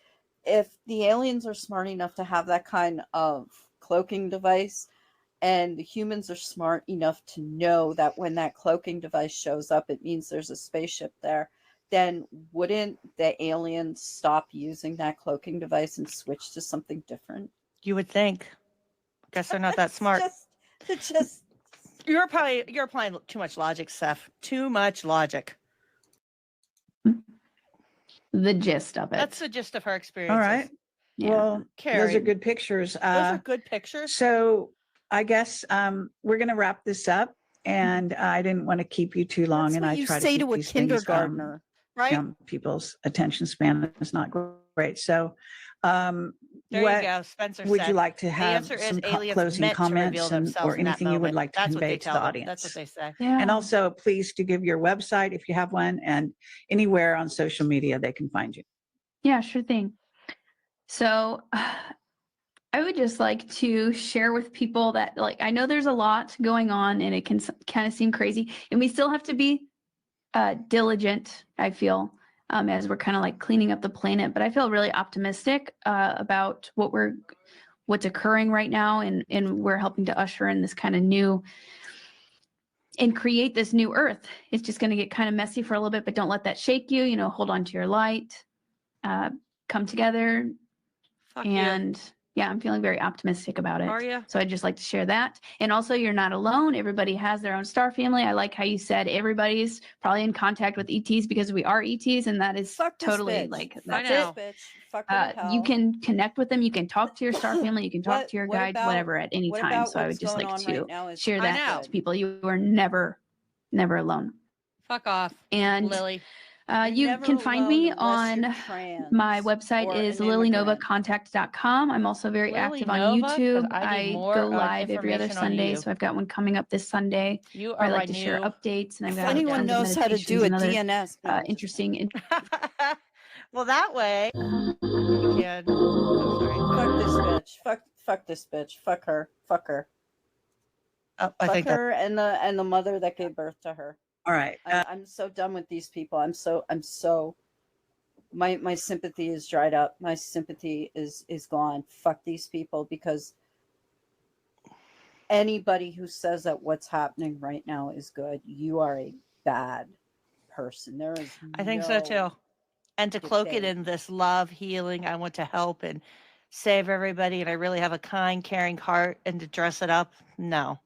if the aliens are smart enough to have that kind of cloaking device, and the humans are smart enough to know that when that cloaking device shows up, it means there's a spaceship there, then wouldn't the aliens stop using that cloaking device and switch to something different? You would think. Guess they're not that smart. Just You're applying too much logic, Seth. Too much logic. the gist of it. That's the gist of her experience. All right. Yeah. Well, those Kerry. are good pictures. Those are good pictures. So I guess we're going to wrap this up, and I didn't want to keep you too long. That's and what I you try say to to keep a these things, kindergartner, right? young people's attention span is not great. So, There what you go. Spencer would said. you like to The have answer is some aliens closing meant to reveal comments themselves or in that anything you would moment. like to That's what they convey to tell the them. audience? That's what they say. Yeah. And also, please to give your website if you have one, and anywhere on social media they can find you. Yeah, sure thing. So I would just like to share with people that, like, I know there's a lot going on and it can kind of seem crazy, and we still have to be diligent, I feel, as we're kind of like cleaning up the planet. But I feel really optimistic about what's occurring right now, and we're helping to usher in this kind of new and create this new earth. It's just going to get kind of messy for a little bit, but don't let that shake you. You know, hold on to your light, come together. Fuck you. And yeah, I'm feeling very optimistic about it. Are you? So I'd just like to share that. And also, you're not alone. Everybody has their own star family. I like how you said everybody's probably in contact with ETs because we are ETs, and that is fuck this totally bitch. like Fuck that's this it. bitch. Fuck her to hell. You can connect with them. You can talk to your star family. You can talk to your What guide, about- whatever, at any what time. about So I would what's just going like on to right now is share I that know. to people. You are never alone. Fuck off, And Lily. you Never can find alone me unless on you're trans my website or is an immigrant. lilynovacontact.com. I'm also very active on Lily Nova? 'Cause YouTube. I need I more go live every other information on Sunday. you. So I've got one coming up this Sunday You where I are like my to share new. updates, and I've If got anyone tons of knows how to do meditations a and other DNS, no, I'm just interesting. Well, that way you can. Oh, Fuck sorry. this bitch. Fuck this bitch. Fuck her. Fuck her. Oh, I Fuck think that. her and the mother that gave birth to her. All right. I'm so done with these people. I'm so my sympathy is dried up. My sympathy is gone. Fuck these people, because anybody who says that what's happening right now is good, you are a bad person. There is I think so no too. And to cloak it debate. in this love, healing, I want to help and save everybody, and I really have a kind, caring heart, and to dress it up, no,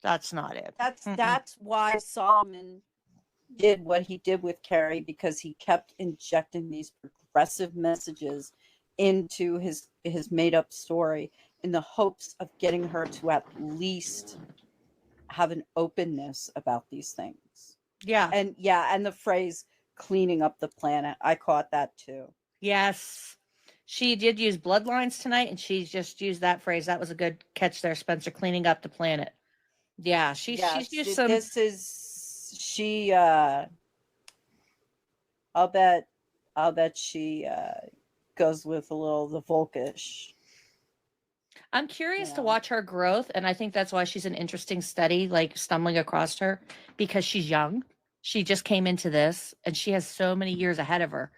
that's not it. That's why Solomon did what he did with Kerry, because he kept injecting these progressive messages into his made up story in the hopes of getting her to at least have an openness about these things. Yeah. And the phrase cleaning up the planet, I caught that too. Yes. She did use bloodlines tonight, and she just used that phrase. That was a good catch there, Spencer. Cleaning up the planet. Yeah, she's used some. This is she. I'll bet she goes with a little the Volkish. I'm curious to Yeah. watch her growth, and I think that's why she's an interesting study, like stumbling across her, because she's young. She just came into this, and she has so many years ahead of her,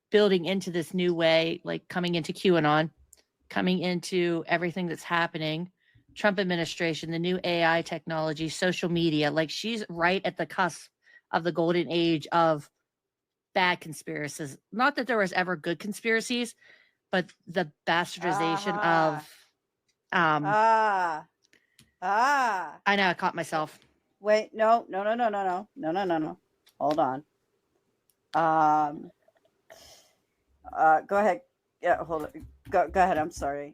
building into this new way, like coming into QAnon, coming into everything that's happening, Trump administration, the new AI technology, social media. Like, she's right at the cusp of the golden age of bad conspiracies. Not that there was ever good conspiracies, but the bastardization of I know, I caught myself. Wait, no. Hold on. Go ahead. Yeah, hold on. Go ahead. I'm sorry.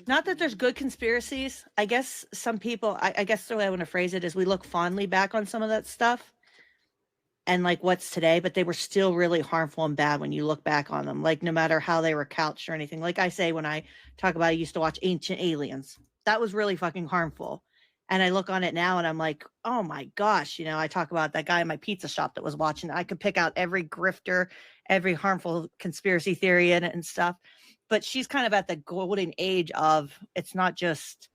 Not that there's good conspiracies. I guess some people, I guess the way I want to phrase it is we look fondly back on some of that stuff and like what's today, but they were still really harmful and bad when you look back on them. Like no matter how they were couched or anything. Like I say, when I talk about I used to watch Ancient Aliens, that was really fucking harmful. And I look on it now and I'm like, oh my gosh, I talk about that guy in my pizza shop that was watching. I could pick out every grifter, every harmful conspiracy theory in it and stuff. But she's kind of at the golden age of, it's not just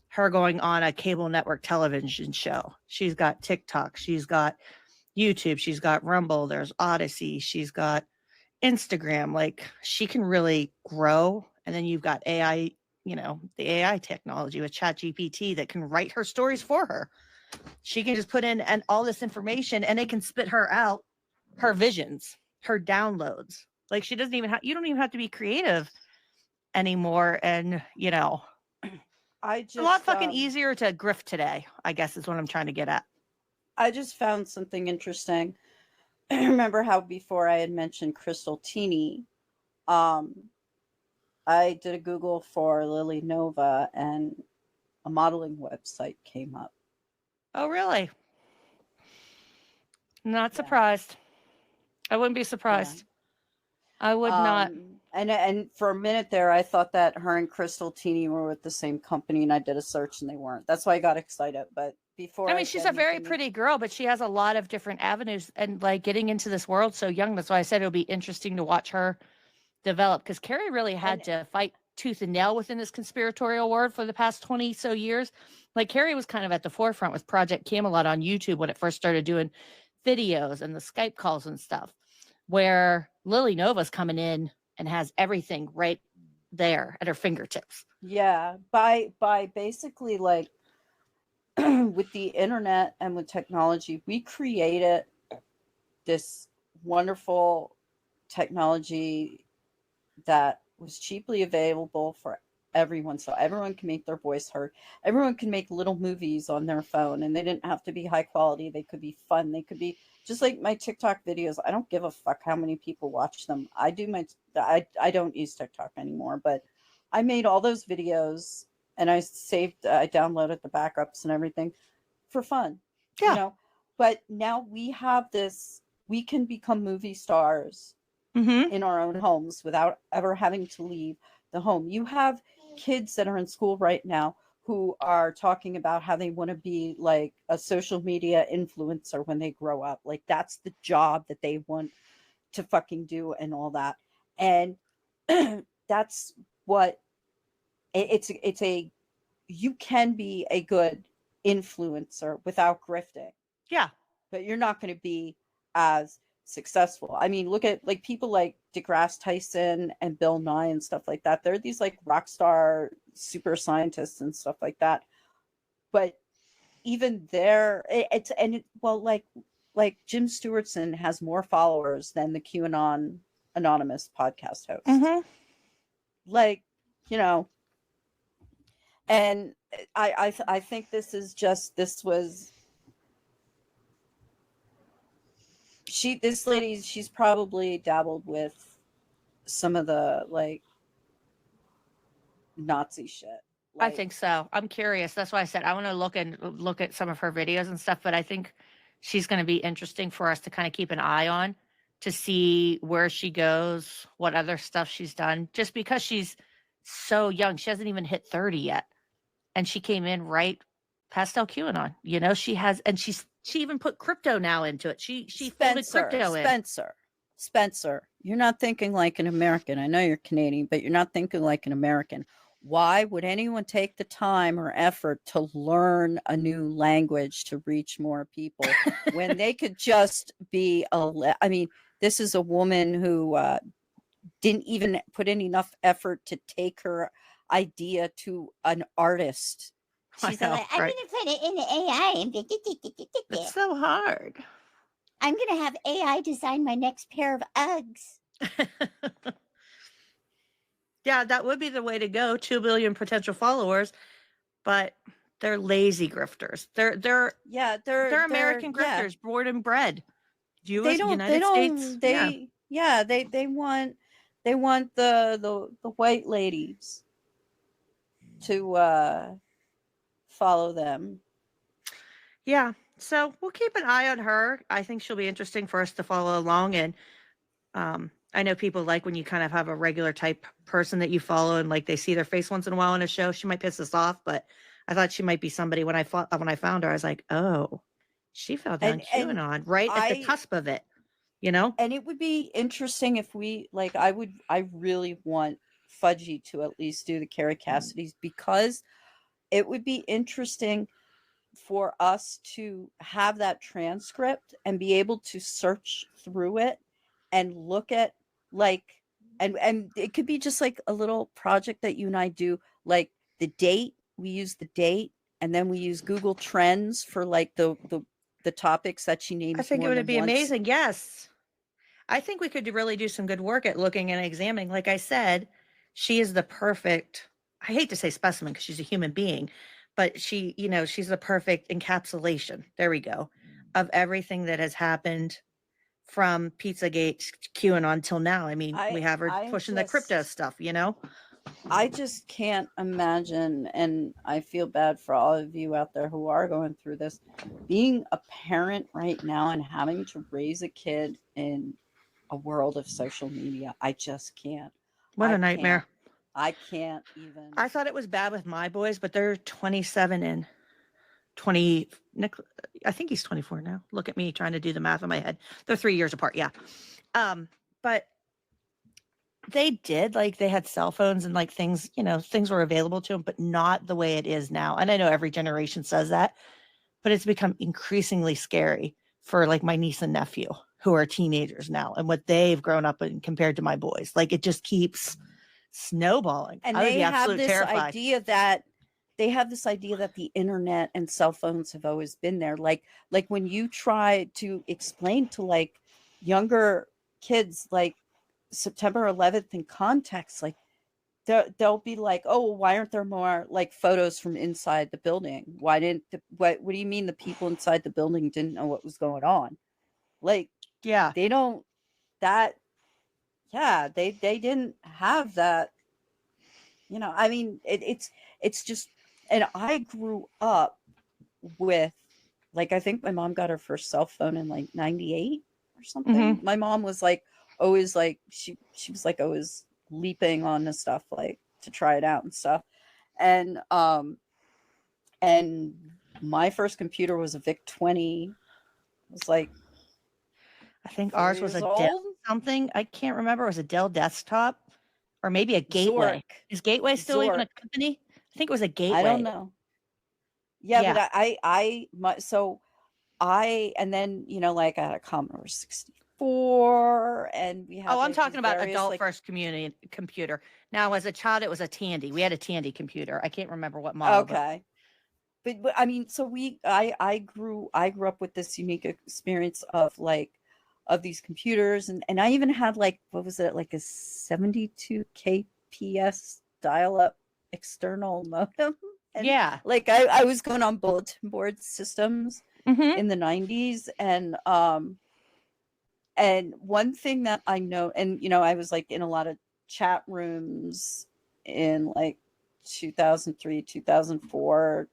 her going on a cable network television show. She's got TikTok. She's got YouTube. She's got Rumble. There's Odyssey. She's got Instagram. Like she can really grow. And then you've got AI, the AI technology with ChatGPT that can write her stories for her. She can just put in and all this information and it can spit her out her visions, her downloads. Like she doesn't even have, you don't even have to be creative anymore. And, it's a lot fucking easier to grift today, I guess is what I'm trying to get at. I just found something interesting. Remember how before I had mentioned Crystal Teeny? I did a Google for Lily Nova and a modeling website came up. Oh, really? Not surprised. I wouldn't be surprised. Yeah. I would not. And for a minute there, I thought that her and Crystal Teeny were with the same company, and I did a search, and they weren't. That's why I got excited. But before, I mean, she's a very pretty girl, but she has a lot of different avenues, and like getting into this world so young. That's why I said it'll be interesting to watch her develop. Because Kerry really had to fight tooth and nail within this conspiratorial world for the past 20 so years. Like Kerry was kind of at the forefront with Project Camelot on YouTube when it first started doing videos and the Skype calls and stuff, where Lily Nova's coming in and has everything right there at her fingertips. Yeah, by basically like with the internet and with technology, we created this wonderful technology that was cheaply available for everyone, so everyone can make their voice heard. Everyone can make little movies on their phone, and they didn't have to be high quality. They could be fun. They could be just like my TikTok videos. I don't give a fuck how many people watch them. I don't use TikTok anymore, but I made all those videos and I downloaded the backups and everything for fun. Yeah. But now we have this, we can become movie stars in our own homes without ever having to leave the home. You have kids that are in school right now who are talking about how they want to be like a social media influencer when they grow up. Like that's the job that they want to fucking do and all that. And that's what you can be a good influencer without grifting. Yeah. But you're not going to be as successful. I mean, look at like people like DeGrasse Tyson and Bill Nye and stuff like that. They're these like rock star super scientists and stuff like that. But even there, like Jim Stewartson has more followers than the QAnon Anonymous podcast host. Like, and I think this lady, she's probably dabbled with some of the like Nazi shit. I think so. I'm curious. That's why I said I want to look at some of her videos and stuff, but I think she's going to be interesting for us to kind of keep an eye on to see where she goes, what other stuff she's done, just because she's so young. She hasn't even hit 30 yet. And she came in right past QAnon. She has, and she even put crypto now into it. She folded crypto in. Spencer, you're not thinking like an American. I know you're Canadian, but you're not thinking like an American. Why would anyone take the time or effort to learn a new language to reach more people when they could just be I mean, this is a woman who didn't even put in enough effort to take her idea to an artist. She's like, I'm going to put it in the AI. And it's so hard. I'm going to have AI design my next pair of Uggs. Yeah, that would be the way to go. 2 billion potential followers, but they're lazy grifters. They're American grifters, born and bred. United States. They want They want the white ladies to follow them. Yeah. So we'll keep an eye on her. I think she'll be interesting for us to follow along. And I know people like when you kind of have a regular type person that you follow and like they see their face once in a while on a show. She might piss us off, but I thought she might be somebody when I found her. I was like, oh, she fell down And QAnon right at the cusp of it, you know? And it would be interesting if we like. I really want Fudgy to at least do the Kerry Cassidy's, because it would be interesting for us to have that transcript and be able to search through it and look at like, and it could be just like a little project that you and I do, like the date, we use the date, and then we use Google Trends for like the topics that she names. I think it more would than be once. amazing. Yes. I think we could really do some good work at looking and examining. Like I said, she is the perfect, I hate to say specimen because she's a human being, but she, you know, she's the perfect encapsulation. There we go. Of everything that has happened from Pizzagate, QAnon till now. I mean, we have her pushing the crypto stuff, you know? I just can't imagine, and I feel bad for all of you out there who are going through this, being a parent right now and having to raise a kid in a world of social media. I just can't. What a nightmare. I can't even. I thought it was bad with my boys, but they're 27 and 20. I think he's 24 now. Look at me trying to do the math in my head. They're 3 years apart. Yeah. But they did, like, they had cell phones and like things, you know, things were available to them, but not the way it is now. And I know every generation says that, but it's become increasingly scary for like my niece and nephew who are teenagers now and what they've grown up in compared to my boys. Like it just keeps snowballing. And I would they be have absolutely this terrified. idea that the internet and cell phones have always been there. Like when you try to explain to like younger kids, like September 11th in context, like they'll be like, oh, why aren't there more like photos from inside the building? Why didn't what do you mean the people inside the building didn't know what was going on? Like, yeah, they don't that yeah, they didn't have that, you know. I mean, it's just, and I grew up with, like, I think my mom got her first cell phone in like 98 or something. My mom was like always like she was like always leaping on the stuff like to try it out and stuff. And my first computer was a VIC 20. It was like, I think ours was a Dell something. I can't remember. It was a Dell desktop or maybe a Gateway. Zork. Is Gateway still even a company? I think it was a Gateway. I don't know. Yeah. But and then, you know, like I had a Commodore 64 and we had. Oh, I'm like, talking about various, adult like, first computer. Now, as a child, it was a Tandy. We had a Tandy computer. I can't remember what model. Okay. But I mean, so I grew up with this unique experience of these computers, and I even had like, what was it, like a 72 kps dial-up external modem. And yeah, like I was going on bulletin board systems in the 90s, and one thing that I know, and you know, I was like in a lot of chat rooms in like 2003 2004.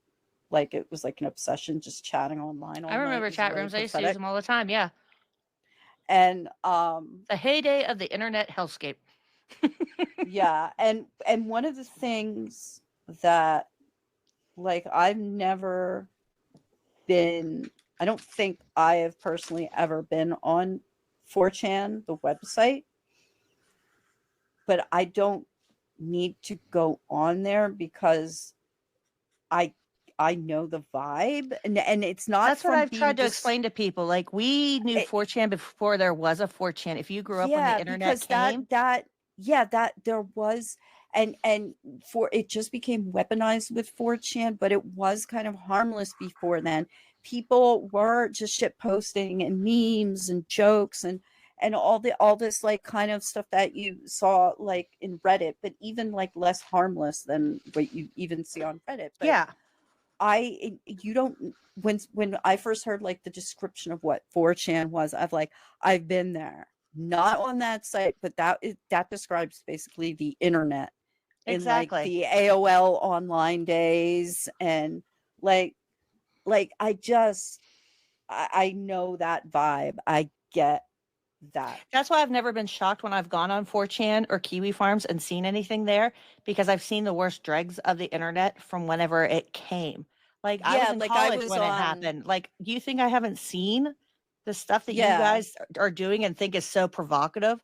Like it was like an obsession, just chatting online all I remember night. chat rooms. I used to use them all the time. Yeah. And the heyday of the internet hellscape. yeah, and one of the things that, like, I don't think I have personally ever been on 4chan, the website, but I don't need to go on there because I know the vibe, and it's not. That's what I've tried to explain to people. Like, we knew 4chan before there was a 4chan. If you grew up when the internet came, that there was, and for it just became weaponized with 4chan, but it was kind of harmless before then. People were just shit posting and memes and jokes and all this like kind of stuff that you saw like in Reddit, but even like less harmless than what you even see on Reddit. But yeah. When I first heard like the description of what 4chan was, I've been there. not on that site, but that describes basically the internet Exactly. in like the AOL online days, and like I know that vibe. I get that. That's why I've never been shocked when I've gone on 4chan or Kiwi Farms and seen anything there, because I've seen the worst dregs of the internet from whenever it came. Like I was in college when it happened. Like, you think I haven't seen the stuff that you guys are doing and think is so provocative?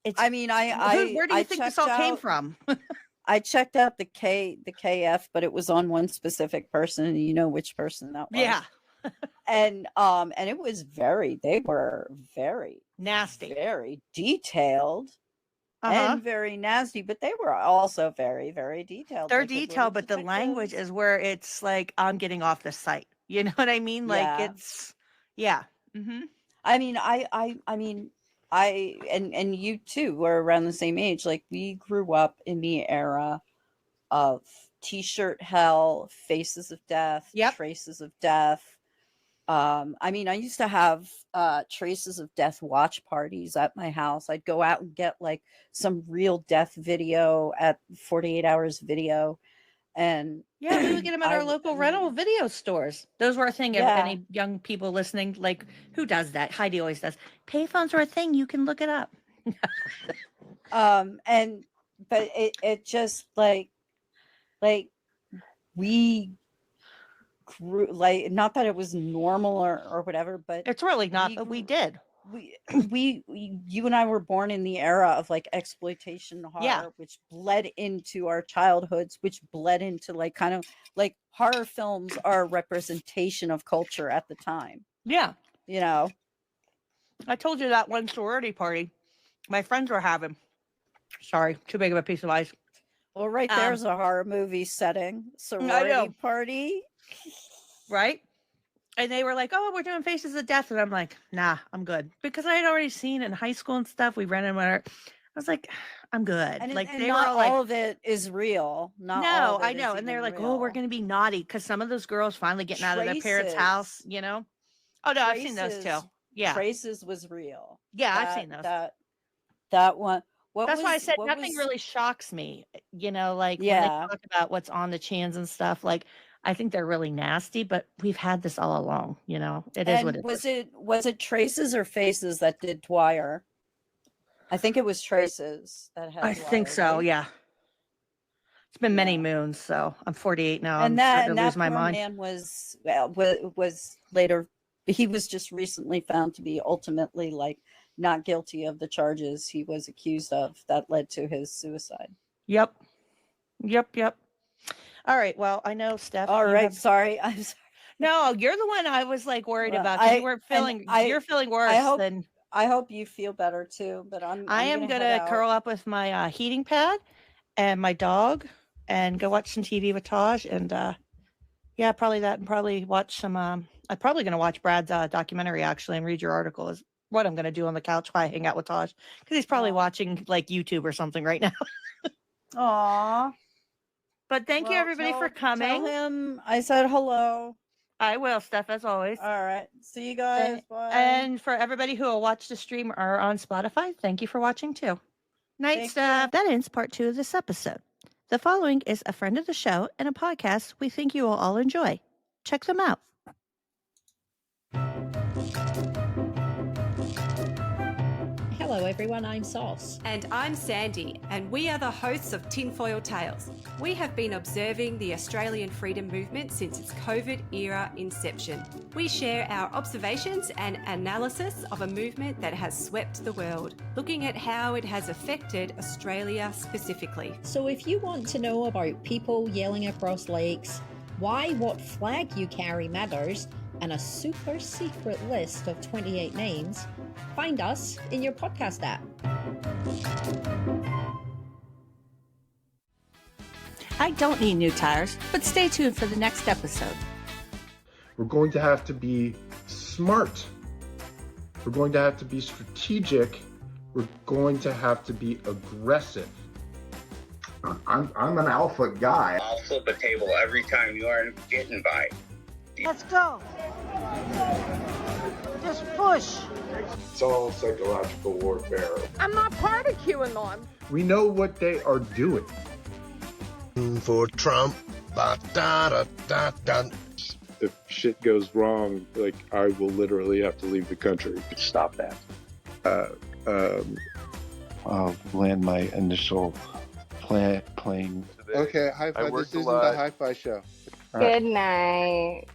It's. I mean, where do you think this all came from? I checked out the KF, but it was on one specific person, and you know which person that was. Yeah. And it was they were very nasty, very detailed, and very nasty, but they were also very, very detailed. They're detailed, but the language is where it's like, I'm getting off the site. You know what I mean? Like it's, yeah. Mm-hmm. I mean, and you too were around the same age. Like, we grew up in the era of T-shirt hell, Faces of Death, Traces of Death. I mean, I used to have Traces of Death watch parties at my house. I'd go out and get like some real death video at 48 Hours Video. And yeah, we would get them at our local rental video stores. Those were a thing. If any young people listening, like, who does that? Heidi always does. Payphones are a thing. You can look it up. But it just like we grew, like, not that it was normal or whatever, but it's really not, but we did. You and I were born in the era of like exploitation horror, which bled into our childhoods, which bled into like kind of like horror films are a representation of culture at the time. Yeah. You know, I told you that one sorority party my friends were having. Sorry, too big of a piece of ice. Well, right there's a horror movie setting. Sorority party. Right? And they were like, "Oh, we're doing Faces of Death." And I'm like, "Nah, I'm good." Because I had already seen in high school and stuff. We ran in I was like, "I'm good." And like, and they not were like, all of it is real. Not all no, of it I know. is And they're even like, real. "Oh, we're going to be naughty." Because some of those girls finally getting out of their parents' house, you know? Oh, no, I've seen those too. Yeah. Traces was real. Yeah, I've seen those. That one. That's why I said nothing really shocks me. You know, like when they talk about what's on the chans and stuff, like, I think they're really nasty, but we've had this all along, you know. It is what it is. Was it Traces or Faces that did Dwyer? I think it was Traces that had I think so, right? yeah. It's been many moons, so I'm 48 now. And I'm starting to lose that my poor mind. man was later, he was just recently found to be ultimately like not guilty of the charges he was accused of that led to his suicide. Yep. All right. Well, I know, Steph. All right. Sorry. I'm sorry. No, you're the one I was like worried about. You weren't feeling. You're feeling worse than. I hope you feel better too. But I am gonna curl up with my heating pad and my dog and go watch some TV with Taj, and yeah, probably that, and probably watch some. I'm probably gonna watch Brad's documentary actually and read your article. Is what I'm gonna do on the couch while I hang out with Taj, because he's probably watching like YouTube or something right now. Aw. But thank you everybody for coming. Tell him I said hello. I will, Steph, as always. All right. See you guys. Bye. And for everybody who will watch the stream or on Spotify, thank you for watching too. Night, Steph. That ends part 2 of this episode. The following is a friend of the show and a podcast we think you will all enjoy. Check them out. Hello everyone, I'm Sauce. And I'm Sandy, and we are the hosts of Tinfoil Tales. We have been observing the Australian freedom movement since its COVID era inception. We share our observations and analysis of a movement that has swept the world, looking at how it has affected Australia specifically. So if you want to know about people yelling across lakes, why what flag you carry matters, and a super secret list of 28 names, find us in your podcast app. I don't need new tires, but stay tuned for the next episode. We're going to have to be smart. We're going to have to be strategic. We're going to have to be aggressive. I'm an alpha guy. I'll flip a table every time you aren't getting by. Let's go. just push. It's all psychological warfare. I'm not part of QAnon. We know what they are doing. For Trump. Ba-da-da-da-da. If shit goes wrong, like I will literally have to leave the country. Stop that. I'll land my initial plane. Okay, high five. This isn't the hi-fi show. Good night.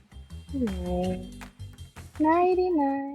Good night. Nighty night.